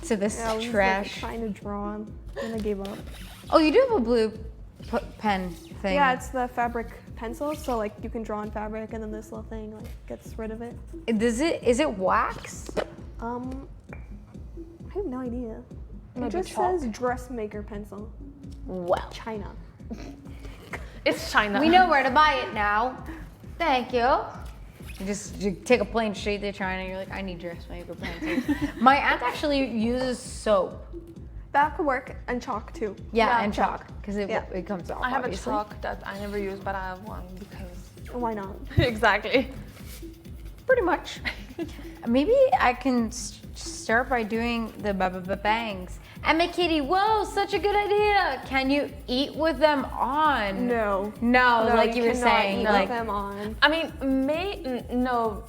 to this Yeah, I was trash. like, trying to draw, and I gave up. Oh, you do have a blue pen thing. Yeah, it's the fabric pencil, so like you can draw on fabric, and then this little thing like gets rid of it. Is it wax? I have no idea. Maybe It just chalk? says dressmaker pencil, Well, China. It's China. we know where to buy it now. Thank you. You take a plane straight to China and you're like, I need dressmaker pencils. My aunt actually uses soap. That could work, and chalk too. Yeah, and chalk, because it comes off, I have obviously. a chalk that I never use, but I have one because. Why not? Exactly. Pretty much. Maybe I can start by doing the bangs. Emma Kitty, whoa, such a good idea. Can you eat with them on? No. No, like you were cannot saying, eat like with them on. I mean, no.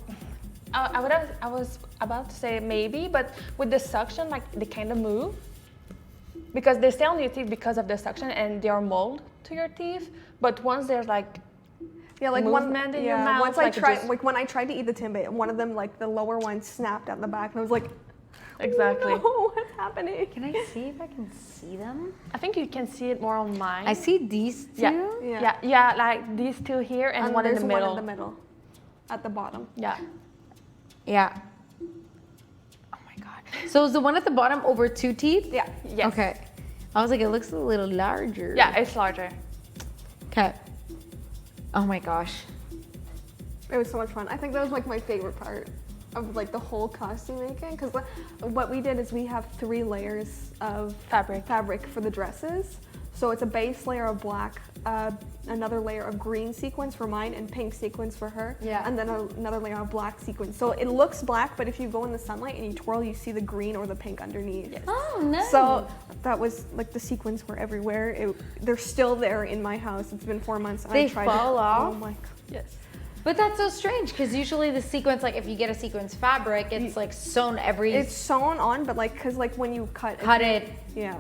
I was about to say maybe, but with the suction, like they kind of move because they stay on your teeth because of the suction and they are mold to your teeth. But once there's like movement in your mouth, Once like I it tried, just- like when I tried to eat the Timbit, one of them, like the lower one, snapped at the back, and I was like, exactly. oh, what's happening? can I see if I can see them? I think you can see it more on mine. I see these two. Yeah, like these two here and one in there's the middle. one in the middle, at the bottom. Yeah. Yeah. Oh my god. So is the one at the bottom over 2 teeth? Yeah. Yes. Okay. I was like, it looks a little larger. Yeah, it's larger. Okay. Oh my gosh. It was so much fun. I think that was like my favorite part of like the whole costume making, because what we did is we have 3 layers of fabric for the dresses. So it's a base layer of black, another layer of green sequins for mine, and pink sequins for her. Yeah. And then another layer of black sequins. So it looks black, but if you go in the sunlight and you twirl, you see the green or the pink underneath. Yes. Oh, nice. So that was like the sequins were everywhere. They're still there in my house. It's been 4 months. They fall off? Oh my god. Yes. But that's so strange because usually the sequence, like if you get a sequence fabric, it's like sewn every. It's sewn on, but like, cause like when you cut it. yeah,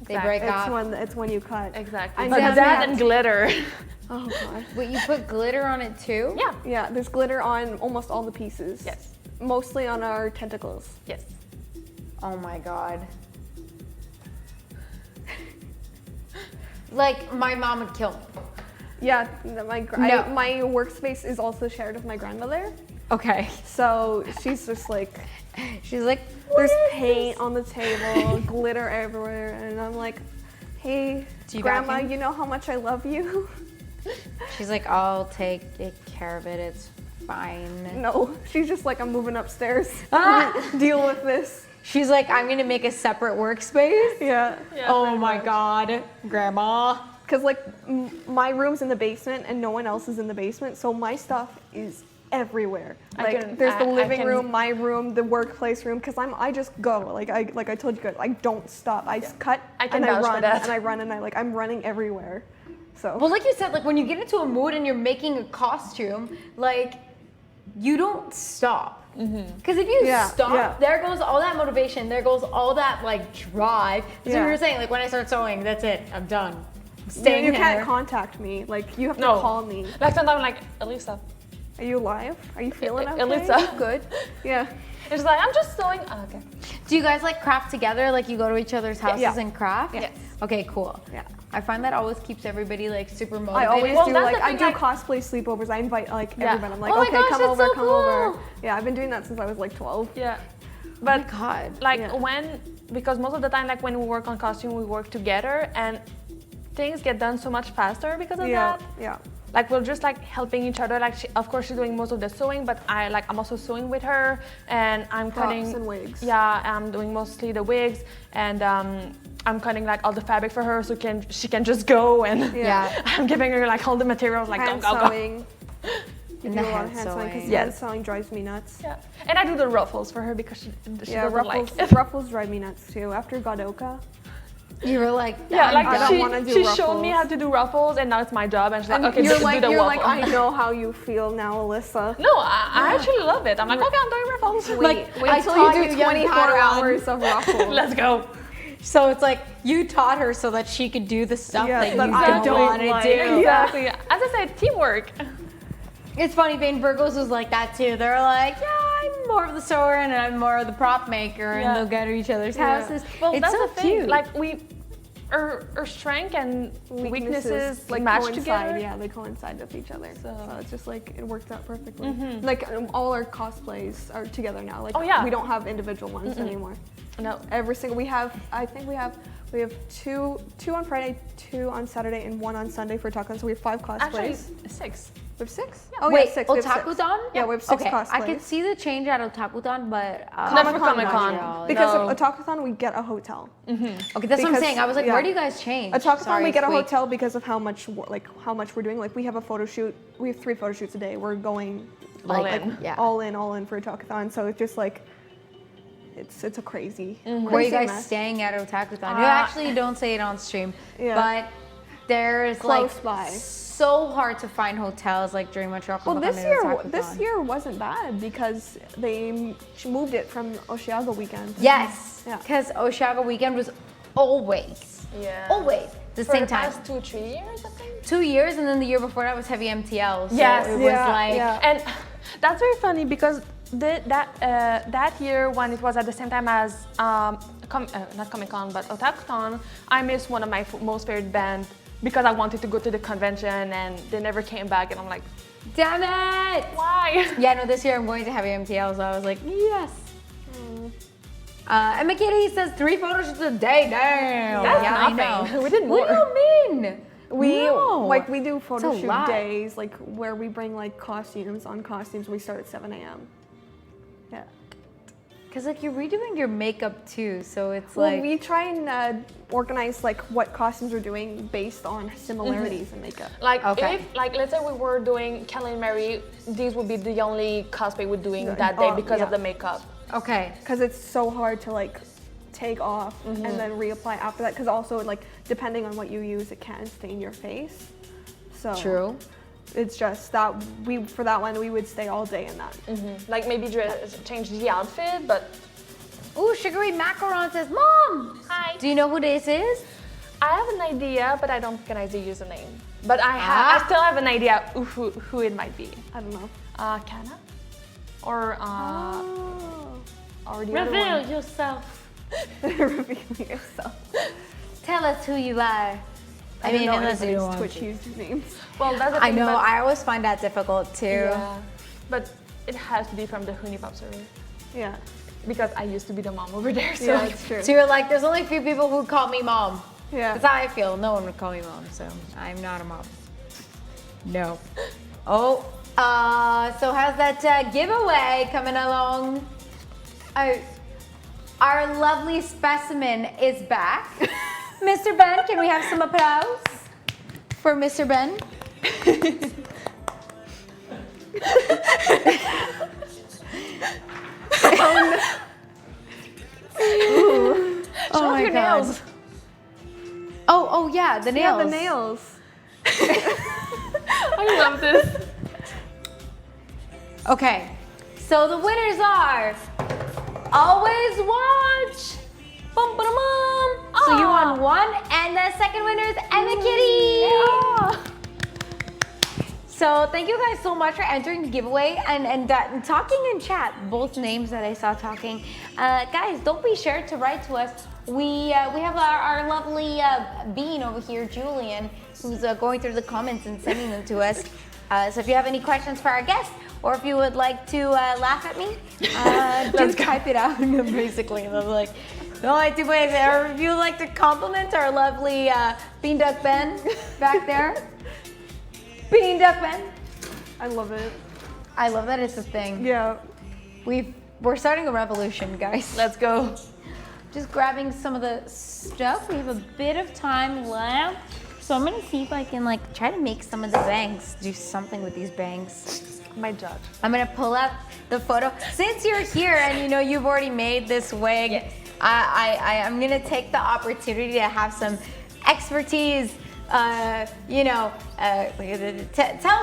They break off. it's when you cut. Exactly. I But never that had- and glitter. Oh god. Wait, you put glitter on it too? Yeah. Yeah, there's glitter on almost all the pieces. Yes. Mostly on our tentacles. Yes. Oh my god. Like my mom would kill me. Yeah, No. my workspace is also shared with my grandmother. Okay. So she's just like, She's like, there's paint on the table, glitter everywhere, and I'm like, hey, Do you grandma, vacuum? you know how much I love you? she's like, I'll take care of it. It's fine. No, she's just like, I'm moving upstairs. Ah! Deal with this. She's like, I'm gonna make a separate workspace. Yeah. Oh my god, grandma. Because like my room's in the basement and no one else is in the basement, so my stuff is everywhere. Like there's the living room, my room, the workplace room. Because I just go. Like I told you guys, I don't stop. I just cut I can and I vouch for run that. and I run and I'm running everywhere. So Well, like you said, like when you get into a mood and you're making a costume, like you don't stop. Because if you Yeah, stop, yeah. there goes all that motivation. There goes all that like drive. That's what Yeah. you were saying. Like when I start sewing, that's it. I'm done. I'm you staying here. can't contact me. Like you have to No. call me. Like sometimes I'm like, Elisa. Are you alive? Are you feeling okay? Elisa. Good. Yeah. It's like, I'm just sewing. Oh, okay. Do you guys like craft together? Like you go to each other's houses Yeah. and craft? Yes. Okay, cool. Yeah. I find that always keeps everybody like super I motivated. always Well, do that's like the I thing, do like- cosplay sleepovers. I invite like Yeah. everyone. I'm like, Oh my okay, gosh, come that's over, so come over. cool. Yeah, I've been doing that since I was like 12. Yeah. But But God. like Yeah. because most of the time, like when we work on costume, we work together and things get done so much faster because of Yeah, that. yeah. Like we're just like helping each other. Like of course she's doing most of the sewing, but I'm also sewing with her, and I'm Props cutting and wigs. Yeah, I'm doing mostly the wigs, and I'm cutting like all the fabric for her, so she can just go and Yeah. I'm giving her like all the materials, like Hand go go go. sewing. You And do the a lot hand of hand sewing because sewing. hand sewing drives me nuts. Yeah, and I do the ruffles for her because she Yeah, doesn't ruffles. like. Ruffles drive me nuts too. After Godoka, You were like, Yeah, I'm like I don't done. wanna do she showed me ruffles. how to do ruffles, and now it's my job. And she's like, and okay, you're just like do the you're waffle. like I know how you feel now, Alyssa. No, I actually love it. I'm like, okay, I'm doing ruffles. Wait I till taught you you do young 24 Padawan. hours of ruffles. Let's go. So it's like you taught her so that she could do the stuff Yeah, that you that I don't want to like. do. Exactly. As I said, teamwork. It's funny, Bane Virgos was like that too. They're like, yeah, I'm more of the sewer and I'm more of the prop maker, and Yeah. they'll go to each other's Yeah. houses. Well, it's that's so the thing. cute. Like our strength and weaknesses like match coincide. together. Yeah, they coincide with each other. So- So it's just like it worked out perfectly. Like all our cosplays are together now. Like Oh, yeah. we don't have individual ones anymore. No. Every single we have two on Friday, 2 on Saturday, and 1 on Sunday for Takan. So we have 5 cosplays. Actually, 6. we have 6. Yeah. Oh Wait, yeah, 6. We have 6. Otakudan? Yeah, we have 6 okay, cosplays. I could see the change at Otakudan, but Not for Comic-Con. Montreal. Because No. of Otakuthon, we get a hotel. Okay, that's what I'm because- saying. I was like, yeah. where do you guys change? Otakuthon, Sorry, we get a Squeak. hotel because of how much we're doing. Like we have a photo shoot. We have 3 photo shoots a day. We're going All Like, in. yeah. all in for Otakuthon. So it's just like it's a crazy. Where are you crazy guys mess. staying at Otakuthon? You Uh, actually don't say it on stream, Yeah. but there's Close like by. so hard to find hotels like during Montreal Well, Comic-Con this and year Otakuthon. wasn't bad because they moved it from Oshiaga weekend. Yes, Yeah. because Oshiaga weekend was always the For same the time. past 2-3 years, I think. 2 years, and then the year before that was heavy MTL. So Yes, it was yeah, like yeah. And that's very funny because that year when it was at the same time as not Comic-Con but Otakuthon, I missed one of my most favorite bands because I wanted to go to the convention and they never came back, and I'm like, damn it! why? Yeah, no, this year I'm going to heavy MTL, so I was like, yes. And McKitty says 3 photo shoots a day. Damn. That's yeah, I nothing. know. We did What do more. you mean? We do photo It's a shoot lot. days, like where we bring like costumes. On costumes, we start at 7 a.m. Yeah. Because like you're redoing your makeup too, so it's Well, like we try and organize like what costumes we're doing based on similarities in makeup. Like Okay. if, like let's say we were doing Kelly and Mary, these would be the only cosplay we're doing that day because of yeah. the makeup. okay. Because it's so hard to like take off and then reapply after that. Because also like depending on what you use, it can stain your face. So True. it's just that for that one we would stay all day in that. Like maybe change the outfit, but Ooh, Sugary Macaron says, Mom! Hi. Do you know who this is? I have an idea, but I don't recognize the username. But I still have an idea who it might be. I don't know. Kana? Or Oh. or the other one. yourself. Revealing yourself. Tell us who you are. I don't know unless you anybody's don't want Twitch to. usernames. Well, that's the I thing, know, but- I always find that difficult too. Yeah. But it has to be from the Hunipop server. Yeah. Because I used to be the mom over there, so Yeah, it's true. So you're like, there's only a few people who call me mom. Yeah. That's how I feel. No one would call me mom, so I'm not a mom. No. Oh, so how's that giveaway coming along? Our lovely specimen is back. Mr. Ben, can we have some applause for Mr. Ben? show off your God. nails. Oh yeah, the nails. Yeah, the nails. I love this. Okay, so the winners are Always Watch. Bum, ba, bum. So you won one, and the second winner is Emma Kitty. So thank you guys so much for entering the giveaway and talking in chat. Both names that I saw talking. Guys, don't be sure to write to us. We have our lovely Bean over here, Julian, who's going through the comments and sending them to us. So if you have any questions for our guest, or if you would like to laugh at me, just type it out, basically. And I'm like, no, I do wait. Or if you would like to compliment our lovely Beanduck Ben back there. Beanduck Ben. I love it. I love that it's a thing. Yeah. We're starting a revolution, guys. Let's go. Just grabbing some of the stuff. We have a bit of time left. So I'm gonna see if I can like try to make some of the bangs, do something with these bangs. My judge. I'm gonna pull up the photo. Since you're here and you know you've already made this wig, Yes. I'm gonna take the opportunity to have some expertise, tell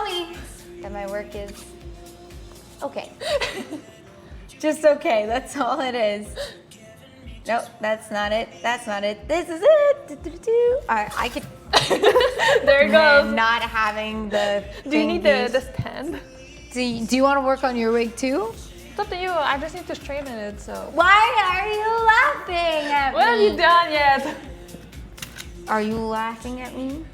me that my work is okay. Just okay, that's all it is. Nope, that's not it. That's not it. This is it. I could. There it goes. Not having the. Do you need thingies. the stand? Do you want to work on your wig too? It's up to you. I just need to straighten it, so. Why are you laughing at me? What have you done yet? Are you laughing at me?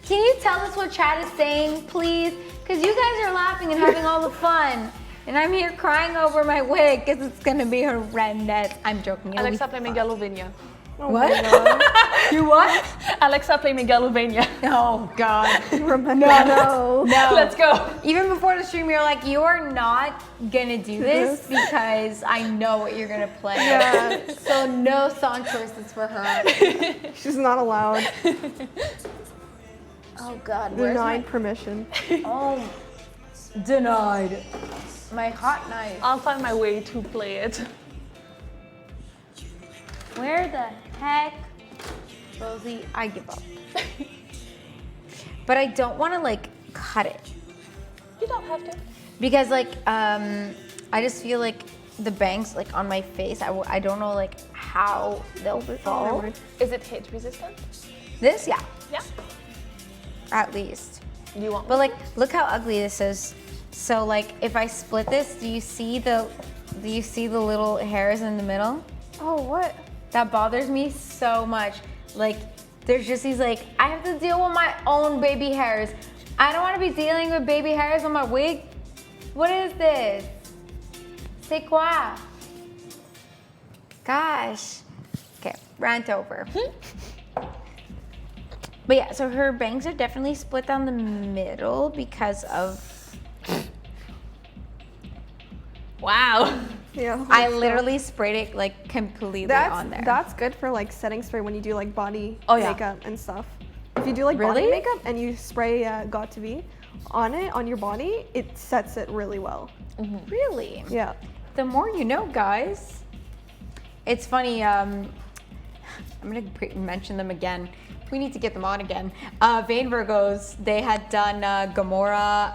Can you tell us what chat is saying, please? Because you guys are laughing and having all the fun. And I'm here crying over my wig because it's going to be horrendous. I'm joking. it'll be Alexa, play fun. Miguel Uvenia. What? You what? Alexa, play Miguel Uvenia. Oh, God. No. No. Let's go. Even before the stream, you're like, you're not gonna do this because I know what you're gonna play. Yeah. So no song choices for her. She's not allowed. Oh God, where's Denied permission. my? Oh, denied. My hot knife. I'll find my way to play it. Where the heck, Rosie? I give up. But I don't want to like cut it You don't have to. because like I just feel like the bangs like on my face. I don't know like how they'll fall. Is it hit resistant? This, yeah, Yeah. at least. Do you want But like, look how ugly this is. So like, if I split this, do you see the little hairs in the middle? Oh, what? That bothers me so much. Like, there's just these like, I have to deal with my own baby hairs. I don't want to be dealing with baby hairs on my wig. What is this? C'est quoi? Gosh. Okay, rant over. But yeah, so her bangs are definitely split down the middle because of. Wow. Yeah. I literally sprayed it like completely on there. That's good for like setting spray when you do like body Oh, yeah. makeup and stuff. If you do like Really? body makeup and you spray Got to Be on it, on your body, it sets it really well. Really? Yeah. The more you know, guys. It's funny. I'm gonna mention them again. We need to get them on again. Vain Virgos. They had done Gamora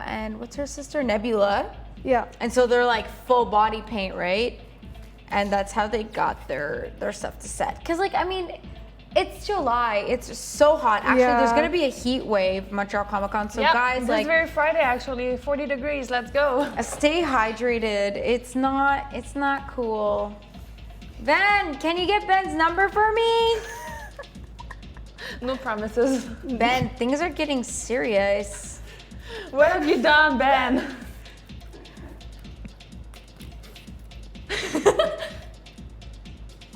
and what's her sister? Nebula. Yeah. And so they're like full body paint, right? And that's how they got their stuff to set. Cause like, I mean, it's July. It's so hot. Actually, there's Yeah. gonna be a heat wave, Montreal Comic Con. So Yep, guys, this like, very Friday actually, 40 degrees. Let's go. stay hydrated. It's not cool. Ben, can you get Ben's number for me? No promises. Ben, things are getting serious. What have you done, Ben?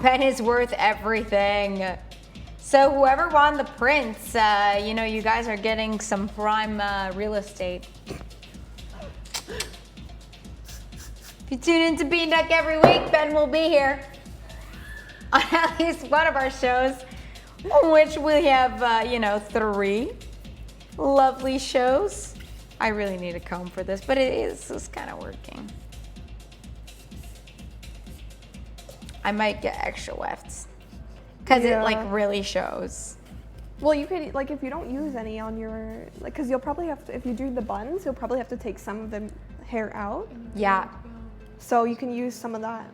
Ben is worth everything. So whoever won the prince, you know, you guys are getting some prime real estate. If you tune into Beanduck every week, Ben will be here on at least one of our shows, which we have, you know, 3 lovely shows. I really need a comb for this, but it's kind of working. I might get extra wefts because it Yeah. like really shows. Well, you could like if you don't use any on your like, cause you'll probably have to if you do the buns, you'll probably have to take some of the hair out. Yeah. So you can use some of that.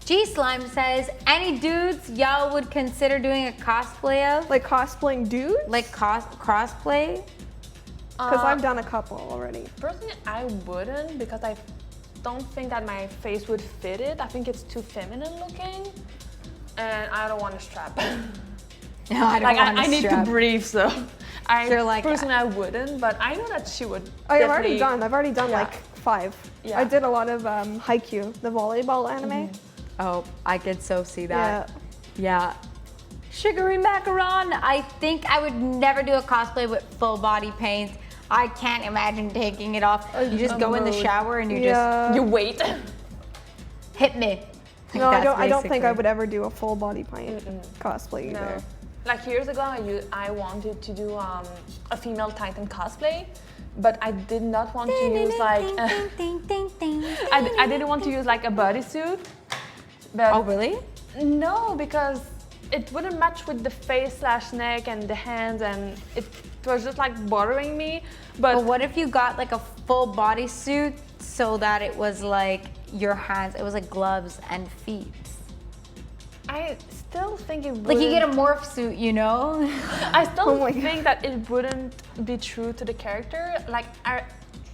G Slime says, any dudes y'all would consider doing a cosplay of? Like cosplaying dudes, Like crossplay? cause I've done a couple already. Personally, I wouldn't because I don't think that my face would fit it. I think it's too feminine looking, and I don't want to strap. No, I don't Like want I need to breathe, so You're like- personally I wouldn't, but I know that she would. I've already definitely- done Yeah. like 5. Yeah. I did a lot of Haikyuu, the volleyball anime. Oh, I could so see that. Yeah. Yeah. Sugary macaron. I think I would never do a cosplay with full body paint. I can't imagine taking it off. You just go in the shower and you Yeah. You wait. just hit me. Like, No, that's I don't think I basically- would ever do a full body paint cosplay No. either. Like years ago, I wanted to do a female Titan cosplay, but I did not want to use like I didn't want to use like a bodysuit. But Oh, really? no, because it wouldn't match with the face / neck and the hands, and it was just like bothering me. But But what if you got like a full bodysuit so that it was like your hands, it was like gloves and feet? I still think it would. Like you get a morph suit, you know? I still Oh my God. think that it wouldn't be true to the character. Like,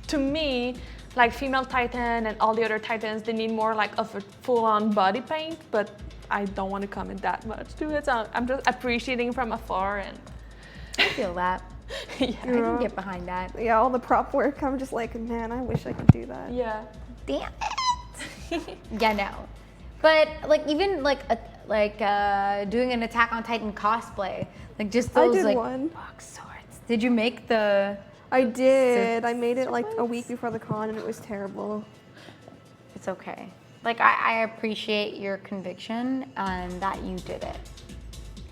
to me, like female Titan and all the other Titans, they need more like of a full-on body paint. But I don't want to commit that much to it. So I'm just appreciating from afar, and I feel that. yeah, I can get behind that. Yeah, all the prop work, I'm just like, man, I wish I could do that. yeah. Damn it. Yeah, no. But like even like doing an Attack on Titan cosplay, like just those did like one. box swords. Did you make the? I did. I made it like a week before the con and it was terrible. It's okay. Like I appreciate your conviction and that you did it,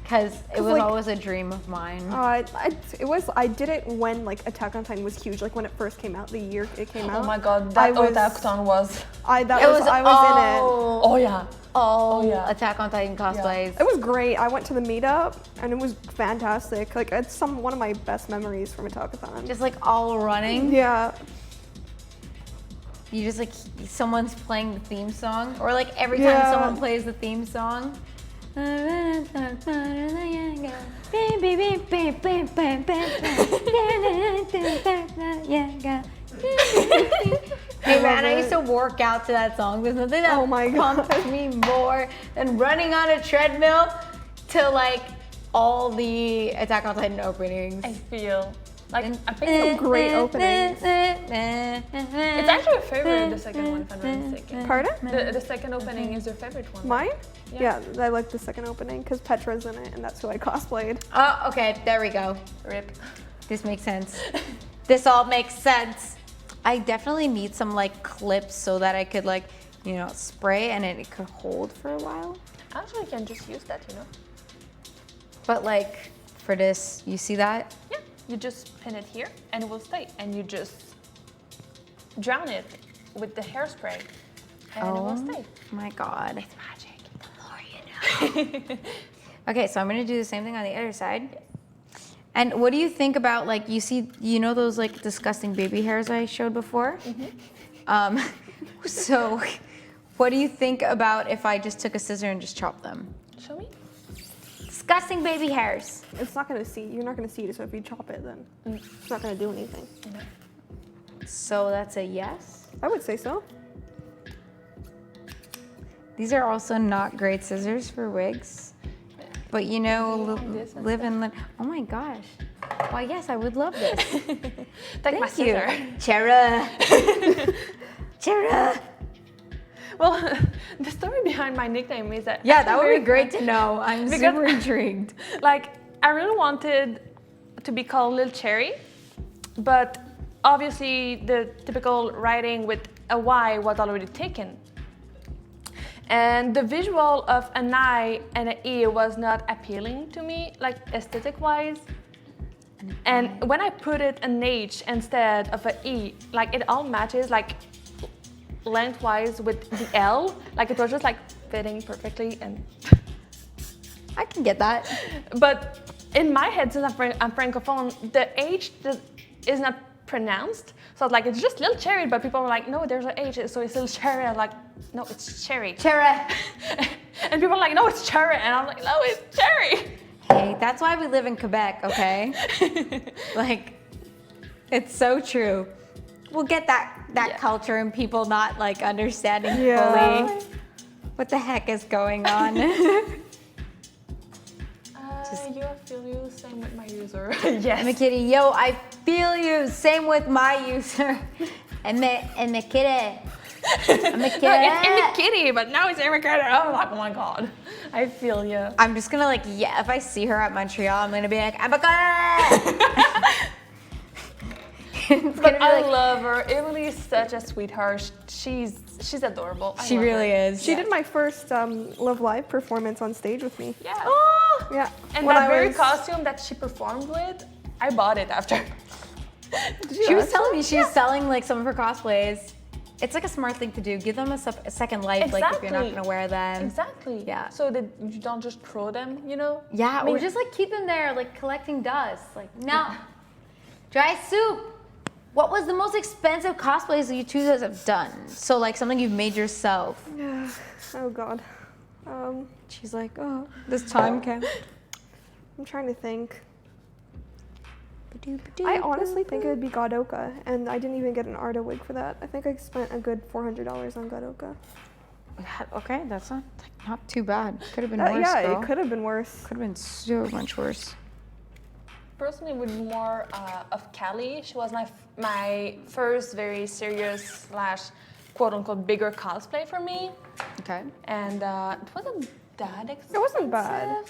because it was like- always a dream of mine. I did it when like Attack on Titan was huge, like when it first came out, the year it came out. Oh my God, I that was- Otakuton was. I It was in it. Oh yeah. all yeah. Attack on Titan cosplays. It was great. I went to the meetup and it was fantastic. Like it's one of my best memories from Otakuton. Just like all running. Yeah. You just like someone's playing the theme song, or like every time Yeah. someone plays the theme song. Hey man, I used to work out to that song. There's nothing that Oh my God. pumps me more than running on a treadmill to like all the Attack on Titan openings. I feel. Like, I think Great opening. it's actually a favorite, the second one, if I'm not mistaken. Pardon? The second opening is your favorite one. Mine? Yeah. Yeah, I like the second opening because Petra's in it, and that's who I cosplayed. Oh, okay, there we go. Rip. This makes sense. This all makes sense. I definitely need some like clips so that I could like, you know, spray and it could hold for a while. Actually, you can just use that, you know? But like for this, you see that? Yeah. You just pin it here and it will stay. And you just drown it with the hairspray and it will stay. My God. It's magic. The more you know. Okay, so I'm gonna do the same thing on the other side. And what do you think about like you know those like disgusting baby hairs I showed before? So what do you think about if I just took a scissor and just chopped them? Show me. Disgusting baby hairs. It's not gonna see. You're not gonna see it. So if you chop it, then it's not gonna do anything. No. So that's a yes. I would say so. These are also not great scissors for wigs. But you know, This and live and learn. Oh my gosh. Why, yes, I would love this. Take my Thank you. scissor. LilCherrih. LilCherrih. Well, the story behind my nickname is that Yeah, that would very be great to know. I'm Because- super intrigued. Like, I really wanted to be called LilCherrih, but obviously the typical writing with a Y was already taken. And the visual of an I and an E was not appealing to me, like aesthetic-wise. And when I put it an H instead of an E, like it all matches, like lengthwise with the L, like it was just like fitting perfectly. And I can get that. but in my head, since I'm francophone, the H is not pronounced. So I was like, it's just LilCherrih, but people were like, no, there's an H, so it's LilCherrih. I'm like, no, it's cherry. Cherrih. And people are like, no, it's cherry. And I'm like, no, it's cherry. Hey, that's why we live in Quebec, okay? Like, it's so true. We'll get that culture and people not like understanding fully what the heck is going on. You feel you, same with my user. Yes. I'm a kitty. Yo, I feel you. Same with my user. I'm a kitty. I'm a kitty. No, it's in the kitty, but now it's Erica. I'm like, oh my god, I feel you. I'm just gonna like, yeah, if I see her at Montreal, I'm gonna be like, I'm a kitty. It's But gonna be I like, love her. Emily is such a sweetheart. She's adorable. I she love really her. is. She did my first Love Live performance on stage with me. Yeah. Yeah. And When that I very was- costume that she performed with, I bought it after. She was telling me she's selling like some of her cosplays. It's like a smart thing to do. Give them a second life, like if you're not Exactly. gonna wear them. Exactly. Yeah. So that you don't just throw them, you know? Yeah, I mean- or just like keep them there, like collecting dust. Like, no. Dry soup. What was the most expensive cosplays that you two guys have done? So like something you've made yourself. Yeah. Oh God. She's like, oh, this time count. I'm trying to think. I honestly think it would be Godoka, and I didn't even get an Arda wig for that. I think I spent a good $400 on Godoka. Okay, that's not too bad. Could have been worse. Yeah, though. it could have been worse. Could have been so much worse. Personally, with more of Callie, she was my first very serious / quote unquote bigger cosplay for me, Okay. and it wasn't that expensive. It wasn't bad.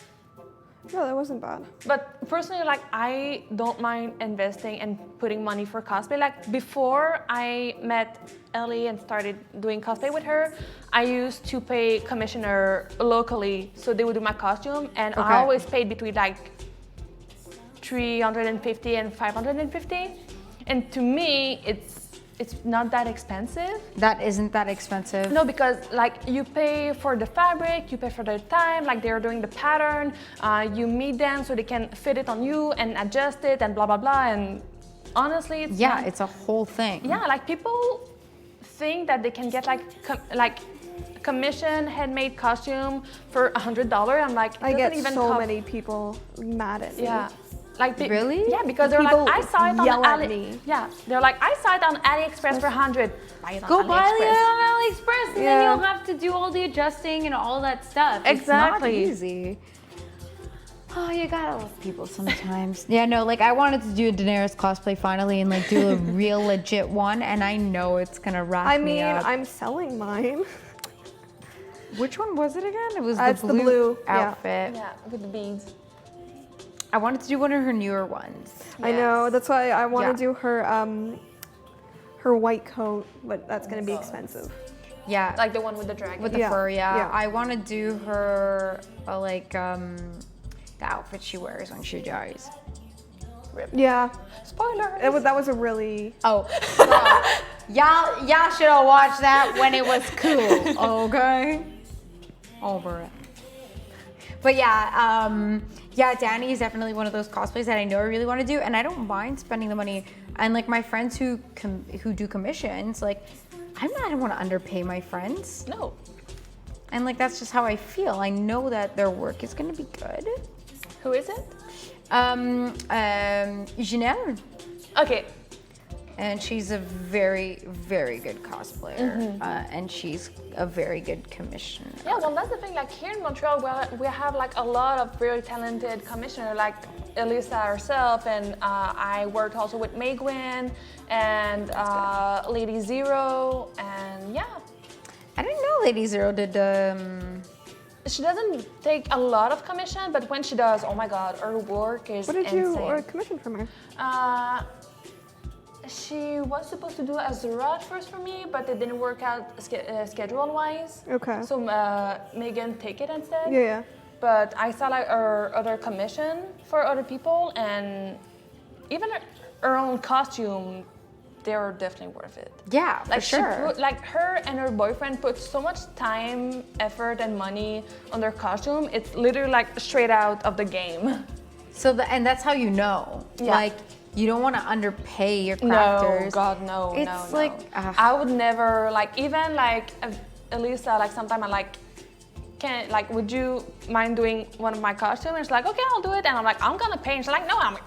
No, that wasn't bad. But personally, like I don't mind investing and putting money for cosplay. Like before I met Ellie and started doing cosplay with her, I used to pay commissioner locally, so they would do my costume, and Okay. I always paid between like $350 and $550. And to me, it's not that expensive. That isn't that expensive. No, because like you pay for the fabric, you pay for the time, like they're doing the pattern, you meet them so they can fit it on you and adjust it and blah, blah, blah. And honestly, it's Yeah, not- it's a whole thing. yeah, like people think that they can get like commission handmade costume for $100. I'm like, it I get doesn't even so cover- many people mad at me. Yeah. Like Really? Yeah, because they're like, People I saw it on yell at Ali. me. Yeah, they're like, I saw it on AliExpress for 100. Buy it on Go buy it AliExpress. on AliExpress, and then Yeah. you'll have to do all the adjusting and all that stuff. Exactly. It's not easy. Oh, you gotta love people sometimes. Yeah, no, like I wanted to do a Daenerys cosplay finally and like do a real legit one, and I know it's gonna wrap me up. I'm selling mine. Which one was it again? It was It's the the blue blue, outfit. Yeah, with the beads. I wanted to do one of her newer ones. I know. That's why I want Yeah. to do her white coat, but that's gonna be expensive. Yeah, Like the one with the dragon. with the Yeah, fur. Yeah, yeah. I want to do her the outfit she wears when she dies. Yeah, Spoilers. that was a really. Oh, y'all should have watched that when it was cool. Okay, over it. But yeah, Danny is definitely one of those cosplays that I know I really want to do, and I don't mind spending the money. And like my friends who do commissions, like I don't want to underpay my friends, No. and like that's just how I feel. I know that their work is going to be good. Who is it? Janelle, Okay. and she's a very, very good cosplayer, and she's a very good commissioner. Yeah, well, that's the thing. Like here in Montreal, we have like a lot of very talented commissioners, like Elisa herself, and I worked also with Megwin and Lady Zero, and yeah. I didn't know Lady Zero did. She doesn't take a lot of commission, but when she does, oh my God, her work is What did insane. you commission from her? She was supposed to do a Zura at first for me, but it didn't work out schedule-wise. Okay. So Megan take it instead. Yeah. But I saw like her other commission for other people, and even her own costume, they were definitely worth it. Yeah, Like for sure. like her and her boyfriend put so much time, effort, and money on their costume. It's literally like straight out of the game. So and that's how you know. Yeah. Like you don't want to underpay your crafters. No, God, no, It's no, like, no. I would never like even like Elisa. Like sometimes I like. Would you mind doing one of my costumes? And she's like, okay, I'll do it. And I'm like, I'm gonna pay. And she's like, no, I'm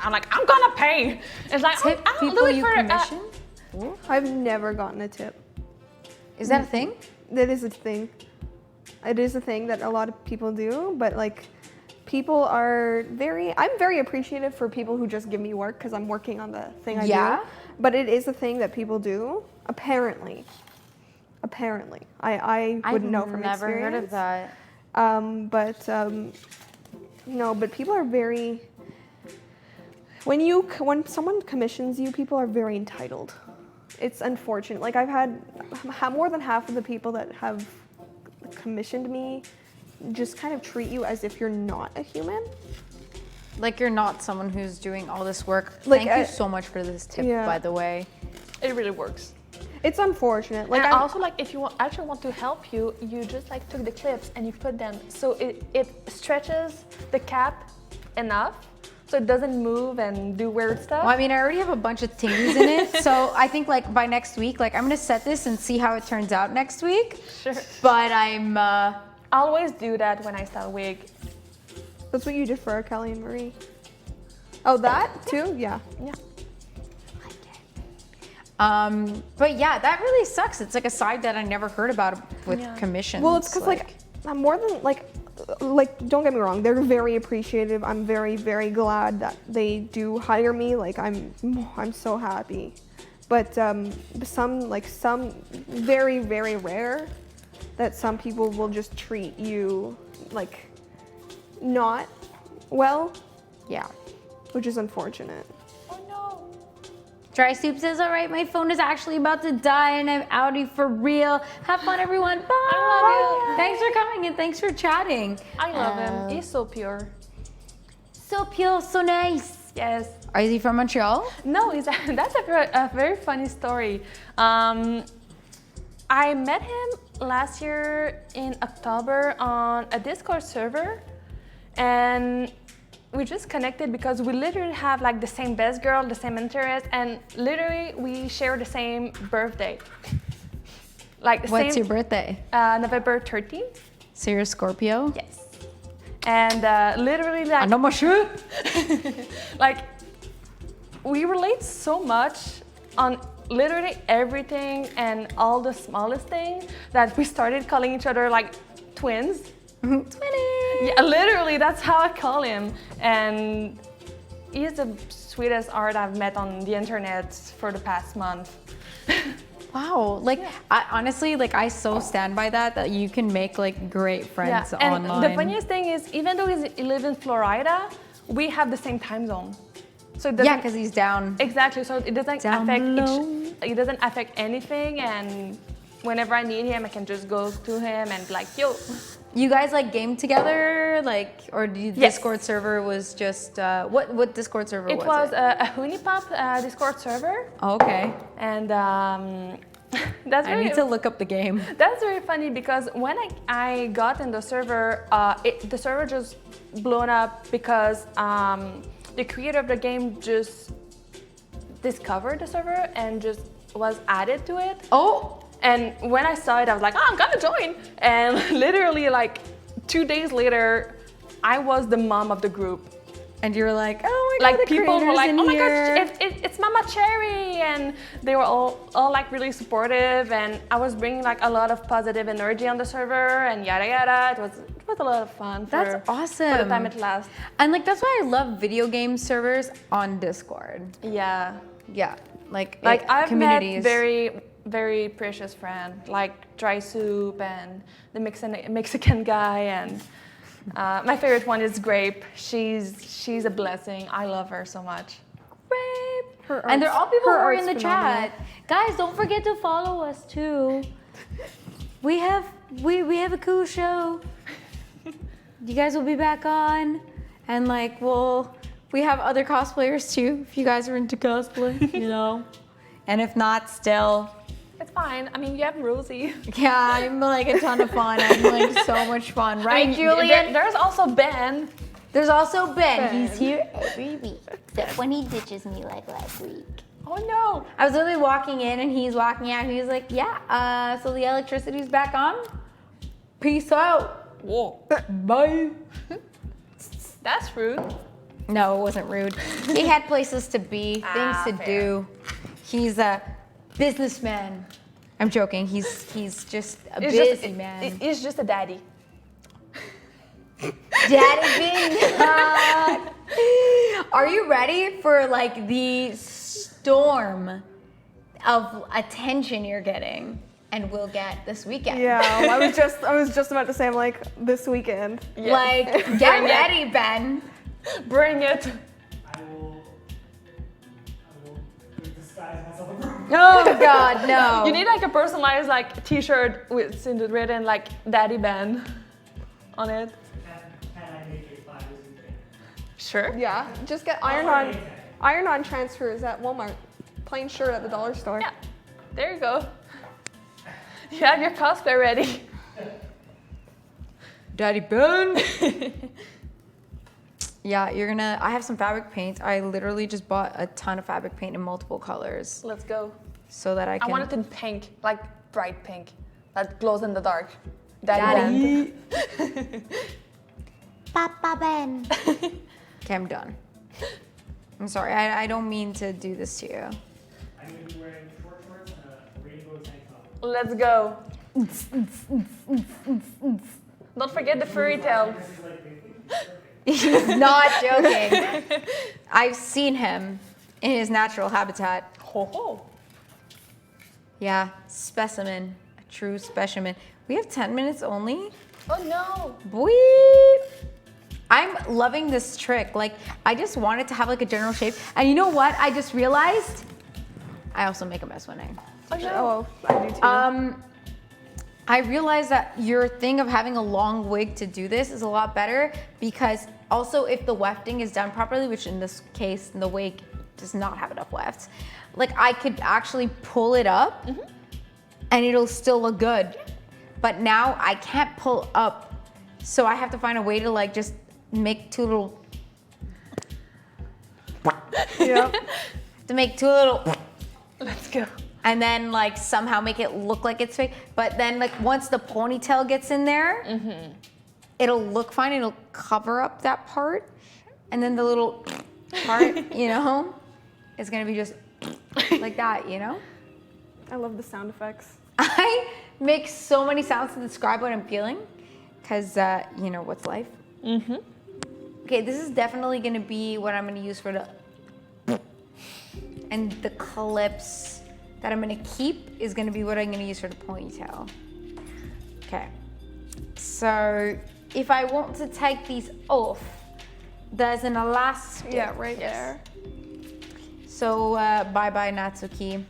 gonna pay. It's like, Tip I'll people do it you for. commission? I've never gotten a tip. Is that a thing? That is a thing. It is a thing that a lot of people do, but like people are I'm very appreciative for people who just give me work because I'm working on the thing I Yeah? do. But it is a thing that people do, apparently. I wouldn't know from never experience. heard of that. No, but people are very. When someone commissions you, people are very entitled. It's unfortunate. Like I've had more than half of the people that have commissioned me just kind of treat you as if you're not a human. Like you're not someone who's doing all this work. Like, Thank you so much for this tip, yeah. by the way. It really works. It's unfortunate. Like And I'm- also, like, if you actually want to help you, you just like took the clips and you put them so it stretches the cap enough so it doesn't move and do weird stuff. Well, I mean, I already have a bunch of thingies in it, so I think like by next week, like I'm gonna set this and see how it turns out next week. Sure. But I'm. I always do that when I style a wig. That's what you did for Kelly and Marie. Oh, that too? Yeah. Yeah. But yeah, that really sucks. It's like a side that I never heard about with commissions. Well, it's because like I'm more than like don't get me wrong, they're very appreciative. I'm very, very glad that they do hire me. Like I'm so happy. But some very, very rare that some people will just treat you like not well, yeah. which is unfortunate. Oh no. Dry Soup says, all right, my phone is actually about to die and I'm outie for real. Have fun, everyone. Bye. I love you. Thanks for coming and thanks for chatting. I love him. He's so pure. So pure, so nice. Yes. Is he from Montreal? No, that's a very funny story. I met him last year in October on a Discord server, and we just connected because we literally have like the same best girl, the same interest, and literally we share the same birthday. Like the What's same, your birthday? November 13th. So you're a Scorpio? Yes. And literally like. I know my shit. Like, we relate so much on literally everything and all the smallest thing that we started calling each other like twins. Twinning. Yeah, literally, that's how I call him. And he's the sweetest art I've met on the internet for the past month. Wow, like I honestly, like I so stand by that you can make like great friends and online. the funniest thing is, even though he lives in Florida, we have the same time zone. So it doesn't, because he's down. exactly. So it doesn't Down affect below. it doesn't affect anything. And whenever I need him, I can just go to him and be like, yo. You guys like game together, like, or the Yes. Discord server was just what Discord server It was was it? a Honeypop Discord server, Oh, okay, and that's I very need to look up the game. that's very funny because when I got in the server, the server just blown up because the creator of the game just discovered the server and just was added to it. Oh, And when I saw it, I was like, oh, I'm gonna join. And literally like 2 days later, I was the mom of the group. and you were like, oh my god, Like the people were creator's like, in oh my here. gosh, it's Mama Cherry. And they were all like really supportive. And I was bringing like a lot of positive energy on the server and yada yada. It was a lot of fun That's for awesome. the time it lasts. And like that's why I love video game servers on Discord. Yeah. Yeah, like I've communities. met very precious friend like Dry Soup and the Mexican guy, and my favorite one is Grape. She's a blessing. I love her so much. Grape. And they're all people who are in the phenomenal. chat. Guys, don't forget to follow us too. We have a cool show. You guys will be back on, and like we have other cosplayers too. If you guys are into cosplay, you know. And if not, still. It's fine. I mean, you have Rosie. Yeah, I'm like a ton of fun. I'm like so much fun, right, I mean, Julian? There's also Ben. There's also Ben. Ben. He's here every week, except when he ditches me like last week. Oh no. I was literally walking in and he's walking out and he's like, yeah, so the electricity's back on. Peace out. Whoa. Bye. That's rude. No, it wasn't rude. He had places to be, things to fair. do. He's a businessman. I'm joking. He's just a busy man. He's just a daddy. Daddy Beanduck. Are you ready for like the storm of attention you're getting and will get this weekend? Yeah, I was just about to say, I'm like, this weekend. Like, get ready, Ben. Bring it. I will disguise myself a girl. Oh God, no. You need like a personalized like T-shirt with written like Daddy Ben on it. Can I make a 5 this weekend? Sure. Yeah, just get iron-on transfers at Walmart. Plain shirt at the dollar store. Yeah. There you go. You have your cosplay ready. Daddy Ben. Yeah, I have some fabric paint. I literally just bought a ton of fabric paint in multiple colors Let's go. so that I can. I want it in pink, like bright pink, that glows in the dark. Daddy Ben. Papa Ben. Okay, I'm done. I'm sorry. I don't mean to do this to you. I'm going to be wearing short shorts and a rainbow tank top. Let's go. Don't forget the furry tail. This is like He's not joking. I've seen him in his natural habitat. Ho ho. Yeah, specimen. A true specimen. We have 10 minutes only. Oh no. Boy. I'm loving this trick. Like, I just wanted to have like a general shape. And you know what? I just realized I also make a mess when Oh no. Oh, I do too. I realized that your thing of having a long wig to do this is a lot better because also if the wefting is done properly, which in this case, the wig does not have enough weft, like I could actually pull it up and it'll still look good. But now I can't pull up. So I have to find a way to like just make two little, Yep. to make two little, Let's go. and then like somehow make it look like it's fake. But then like once the ponytail gets in there, it'll look fine. It'll cover up that part. And then the little part, you know, is gonna be just like that, you know? I love the sound effects. I make so many sounds to describe what I'm feeling because, you know, what's life? Okay, this is definitely gonna be what I'm gonna use for the. And the clips that I'm gonna keep is gonna be what I'm gonna use for the ponytail. Okay. So if I want to take these off, there's an elastic. Yeah, right there. So bye-bye, Natsuki.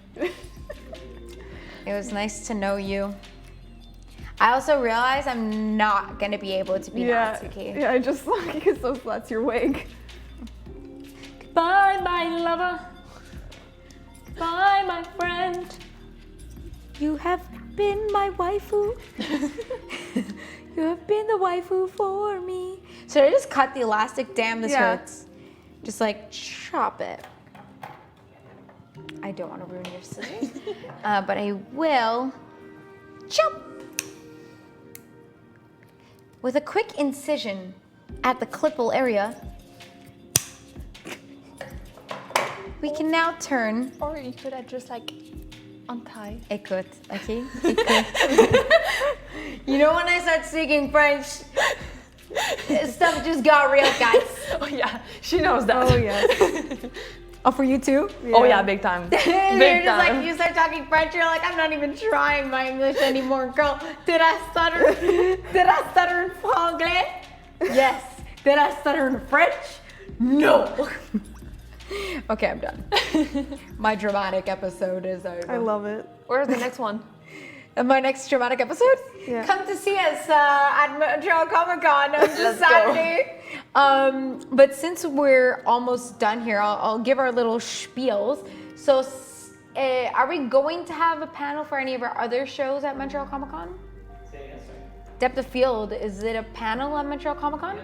It was nice to know you. I also realized I'm not gonna be able to be Natsuki. Yeah, I just because that's your wig. Bye, my lover. Bye, my friend. You have been my waifu. You have been the waifu for me. So I just cut the elastic. Damn, this hurts. Just like chop it. I don't want to ruin your scissors, but I will chop. With a quick incision at the clipple area, we can now turn. Or you could have just like untie. Écoute, okay? Écoute. You know when I start speaking French, stuff just got real, guys. Oh yeah, she knows that. Oh yeah. Oh, for you too? Oh yeah, big time. You're Big just time. like, you start talking French, you're like, I'm not even trying my English anymore, girl. Did I stutter? Did I stutter in franglais? Yes. Did I stutter in French? No. Okay, I'm done. My dramatic episode is over. I love it. Where's the next one? And my next dramatic episode? Yeah. Come to see us at Montreal Comic Con on this Let's go. Saturday. But since we're almost done here, I'll give our little spiels. So, are we going to have a panel for any of our other shows at Montreal Comic Con? Say again, sorry. Depth of Field, is it a panel at Montreal Comic Con?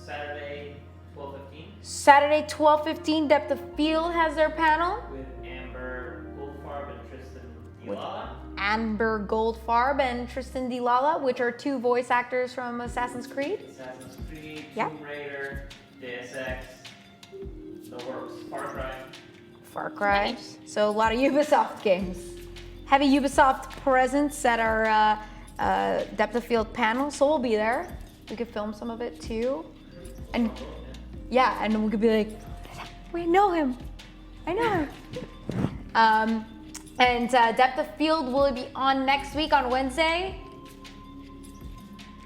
Saturday, 12:15, Saturday, 12:15, Depth of Field has their panel. with Amber Goldfarb and Tristan Dilala. Amber Goldfarb and Tristan Dilala, which are two voice actors from Assassin's Creed. Assassin's Creed, Yeah. Tomb Raider, Deus Ex, the works, Far Cry. Far Cry. So a lot of Ubisoft games. Heavy Ubisoft presence at our Depth of Field panel, so we'll be there. We could film some of it too. And yeah, and we could be like, we know him. I know him. And Depth of Field will be on next week on Wednesday.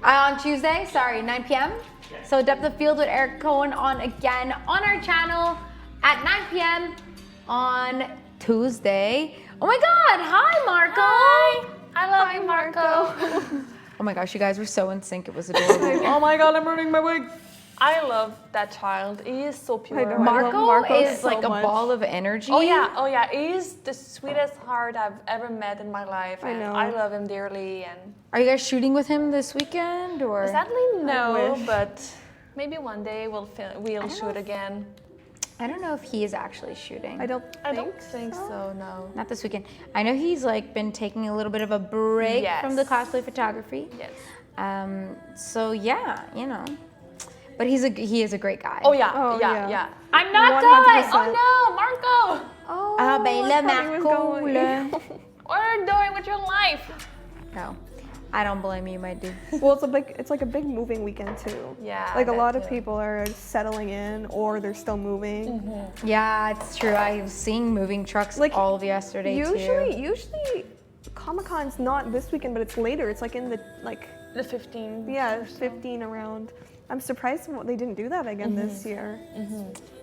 On Tuesday, sorry, 9 p.m. Yes. So Depth of Field with Eric Cohen on again on our channel at 9 p.m. on Tuesday. Oh my God! Hi, Marco. Hi. I love you, Marco. Oh my gosh, you guys were so in sync. It was adorable. Oh my God, I'm ruining my wig. I love that child. He is so pure. I know. Marco, Marco is so like a much. ball of energy. Oh yeah. He's the sweetest heart I've ever met in my life. I And know. I love him dearly. And Are you guys shooting with him this weekend or? sadly, no. wish. But maybe one day we'll shoot again. I don't know if he is actually shooting. I don't think so. No. Not this weekend. I know he's like been taking a little bit of a break Yes. from the cosplay photography. Yes. So yeah, you know. But he is a great guy. Oh yeah. Oh, yeah. yeah. I'm not 100%. done. Oh no, Marco. Oh, Ah, ben là, I thought he was Marco, going. là. What are you doing with your life? No, I don't blame you, my dude. Well, it's like a big moving weekend too. Yeah, Like a that lot of too. people are settling in or they're still moving. Yeah, it's true. I was seeing moving trucks Like, all of yesterday too. Usually Comic-Con's not this weekend, but it's later. It's like in the The 15. yeah, 15 around. I'm surprised they didn't do that again this year.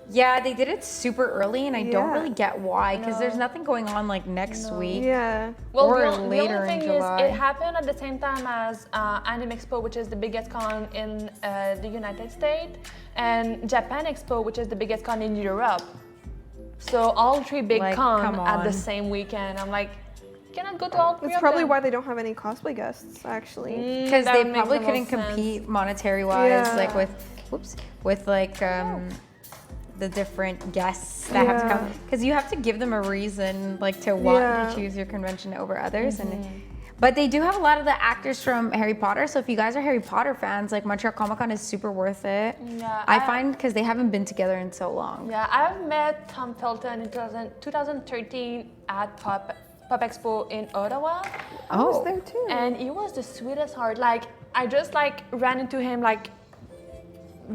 Yeah, they did it super early, and I don't Yeah. really get why, because there's nothing going on like next week. Yeah. Well, Or the later only in thing July. is, it happened at the same time as Anime Expo, which is the biggest con in the United States, and Japan Expo, which is the biggest con in Europe. So all three big Like, con come at the on. same weekend. I'm like, cannot go to all three That's of probably them. why they don't have any cosplay guests, actually. Because That they makes probably the couldn't most sense. compete monetary wise, Yeah. like with like the different guests that have to come. Yeah. Because you have to give them a reason, like to want Yeah. to choose your convention over others, but they do have a lot of the actors from Harry Potter. So if you guys are Harry Potter fans, like Montreal Comic Con is super worth it. Yeah, I find because they haven't been together in so long. Yeah, I've met Tom Felton in 2013 at Pop Expo in Ottawa. I was there too. And he was the sweetest heart. Like I just like ran into him like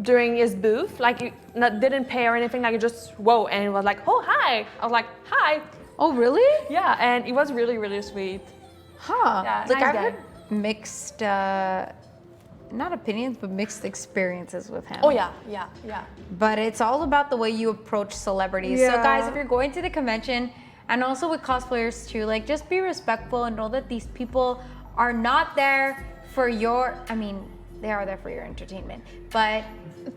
during his booth. Like he didn't pay or anything. Like he just whoa, and it was like, oh hi. I was like, hi. Oh, really? Yeah, and it was really really sweet. Huh. Yeah, Like nice I've guy. heard mixed, not opinions, but mixed experiences with him. Oh yeah. But it's all about the way you approach celebrities. So Yeah. guys, if you're going to the convention, and also with cosplayers too, like just be respectful and know that these people are not there for your, I mean, they are there for your entertainment, but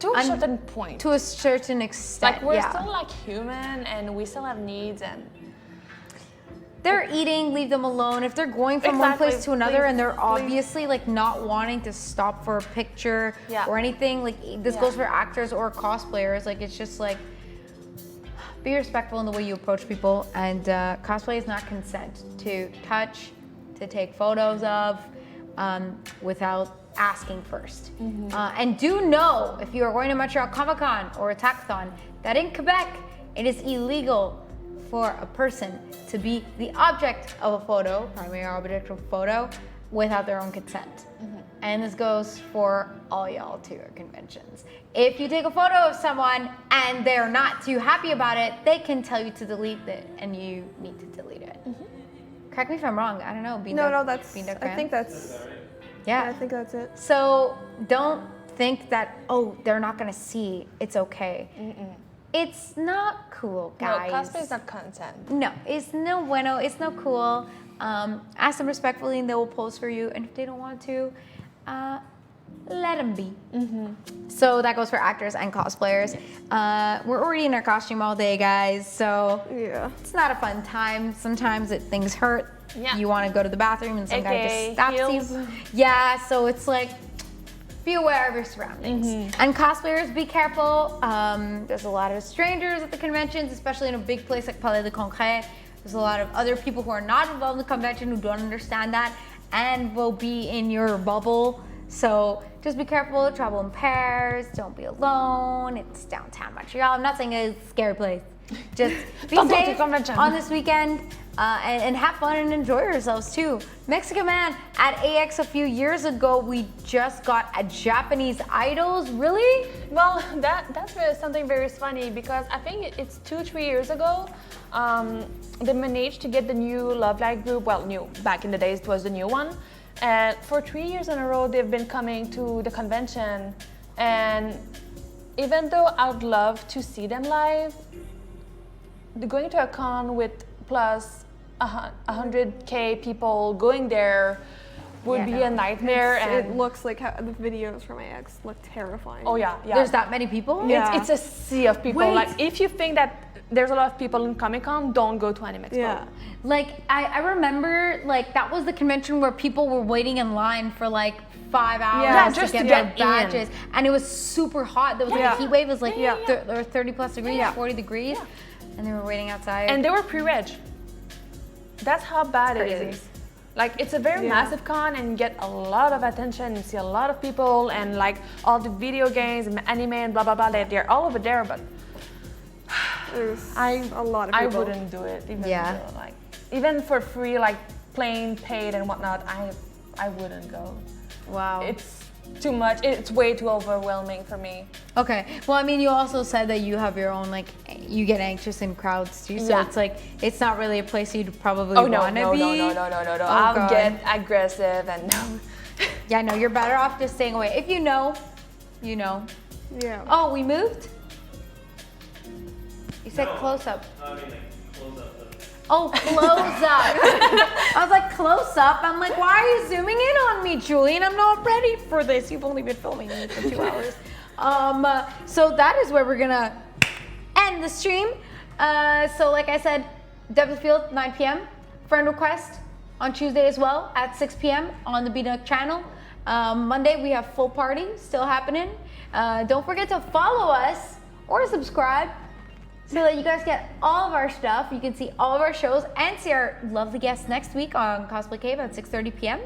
To a certain point. to a certain extent, Like we're yeah. still like human, and we still have needs, and They're eating, leave them alone. If they're going from one Exactly. place to another Please, and they're please. obviously like not wanting to stop for a picture Yeah. or anything, like this Yeah. goes for actors or cosplayers, like it's just like, be respectful in the way you approach people, and cosplay is not consent to touch, to take photos of, without asking first. And do know, if you are going to Montreal Comic Con or a Taxathon, that in Quebec, it is illegal for a person to be the object of a photo, primary object of a photo, without their own consent. And this goes for all y'all too at conventions. If you take a photo of someone and they're not too happy about it, they can tell you to delete it, and you need to delete it. Correct me if I'm wrong. I don't know. No, that's. Beanduck I fan? think that's. Yeah. I think that's it. So don't think that, oh, they're not gonna see. It's okay. It's not cool, guys. no, cosplay is not consent. No, it's no bueno. It's no cool. Ask them respectfully, and they will pose for you. And if they don't want to, let them be. So that goes for actors and cosplayers. We're already in our costume all day, guys. So Yeah. it's not a fun time. Sometimes things hurt. Yeah. You want to go to the bathroom, and some guy AKA just stops heels. you. Yeah. So it's like, be aware of your surroundings. And cosplayers, be careful. There's a lot of strangers at the conventions, especially in a big place like Palais de Congrès. There's a lot of other people who are not involved in the convention who don't understand that and will be in your bubble. So just be careful, travel in pairs, don't be alone. It's downtown Montreal. I'm not saying it's a scary place. Just be Don't go to safe convention. on this weekend and have fun and enjoy yourselves too. Mexican Man at AX a few years ago, we just got a Japanese idols. Really? Well, that's something very funny, because I think it's 2-3 years ago, they managed to get the new Love Live group. Well, new back in the days, it was the new one, and for 3 years in a row they've been coming to the convention. And even though I'd love to see them live, going to a con with plus 100K people going there would Yeah, be no. a nightmare. It And looks like how the videos from my ex look terrifying. oh yeah, There's that many people? Yeah. It's a sea of people. Wait. Like if you think that there's a lot of people in Comic Con, don't go to Anime Expo. Yeah. Like I remember like that was the convention where people were waiting in line for like 5 hours Yeah, to just get to their get in. badges. And it was super hot. There was like Yeah. a heat wave. It was like Yeah. there were 30 plus degrees, Yeah. 40 degrees. And they were waiting outside. And they were pre-reg. That's how bad it Crazy. is. Like it's a very Yeah. massive con, and you get a lot of attention. You see a lot of people, and like all the video games and anime and blah blah blah. They're all over there, but There's I a lot of I people. wouldn't do it. Even Yeah. though, like even for free, like plane paid and whatnot. I wouldn't go. wow. It's too much. It's way too overwhelming for me. Okay. Well, I mean, you also said that you have your own, like, you get anxious in crowds too. So Yeah. it's like, it's not really a place you'd probably Oh no, want to no, be. no. Oh, I'll God. get aggressive and no. Yeah, no, you're better off just staying away. If you know, you know. Yeah. Oh, we moved? You said close up. I mean, like, close up. Oh, close up. I was like, close up? I'm like, why are you zooming in on me, Julian? I'm not ready for this. You've only been filming me for 2 hours. So that is where we're gonna end the stream. So like I said, Devil Field, 9 p.m. Friend request on Tuesday as well at 6 p.m. on the Beanduck channel. Monday we have full party still happening. Don't forget to follow us or subscribe so that you guys get all of our stuff. You can see all of our shows and see our lovely guests next week on Cosplay Cave at 6:30 p.m.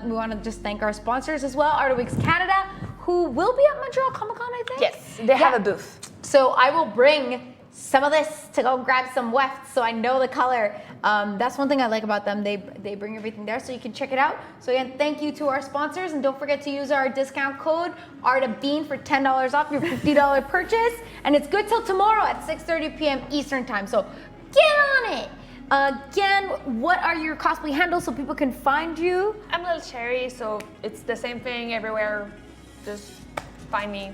We want to just thank our sponsors as well, Art of Wigs Canada, who will be at Montreal Comic Con, I think. Yes, they have a booth. So I will bring some of this to go grab some wefts so I know the color. That's one thing I like about them. They bring everything there so you can check it out. So again, thank you to our sponsors, and don't forget to use our discount code ARTABEAN for $10 off your $50 purchase. And it's good till tomorrow at 6:30 p.m. Eastern time. So get on it. Again, what are your cosplay handles so people can find you? I'm LilCherrih, so it's the same thing everywhere. Just find me.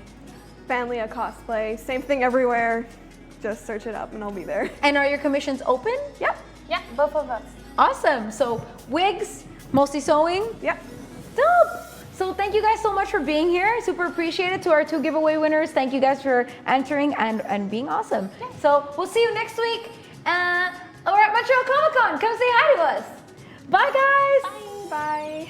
Vanliea Cosplay, same thing everywhere. Just search it up and I'll be there. And are your commissions open? Yep. Yeah, both of us. Awesome. So wigs, mostly sewing. Yep. Dope. So thank you guys so much for being here. Super appreciate it. To our 2 giveaway winners, thank you guys for entering and being awesome. Yeah. So we'll see you next week. Or at Montreal Comic Con. Come say hi to us. Bye guys. Bye.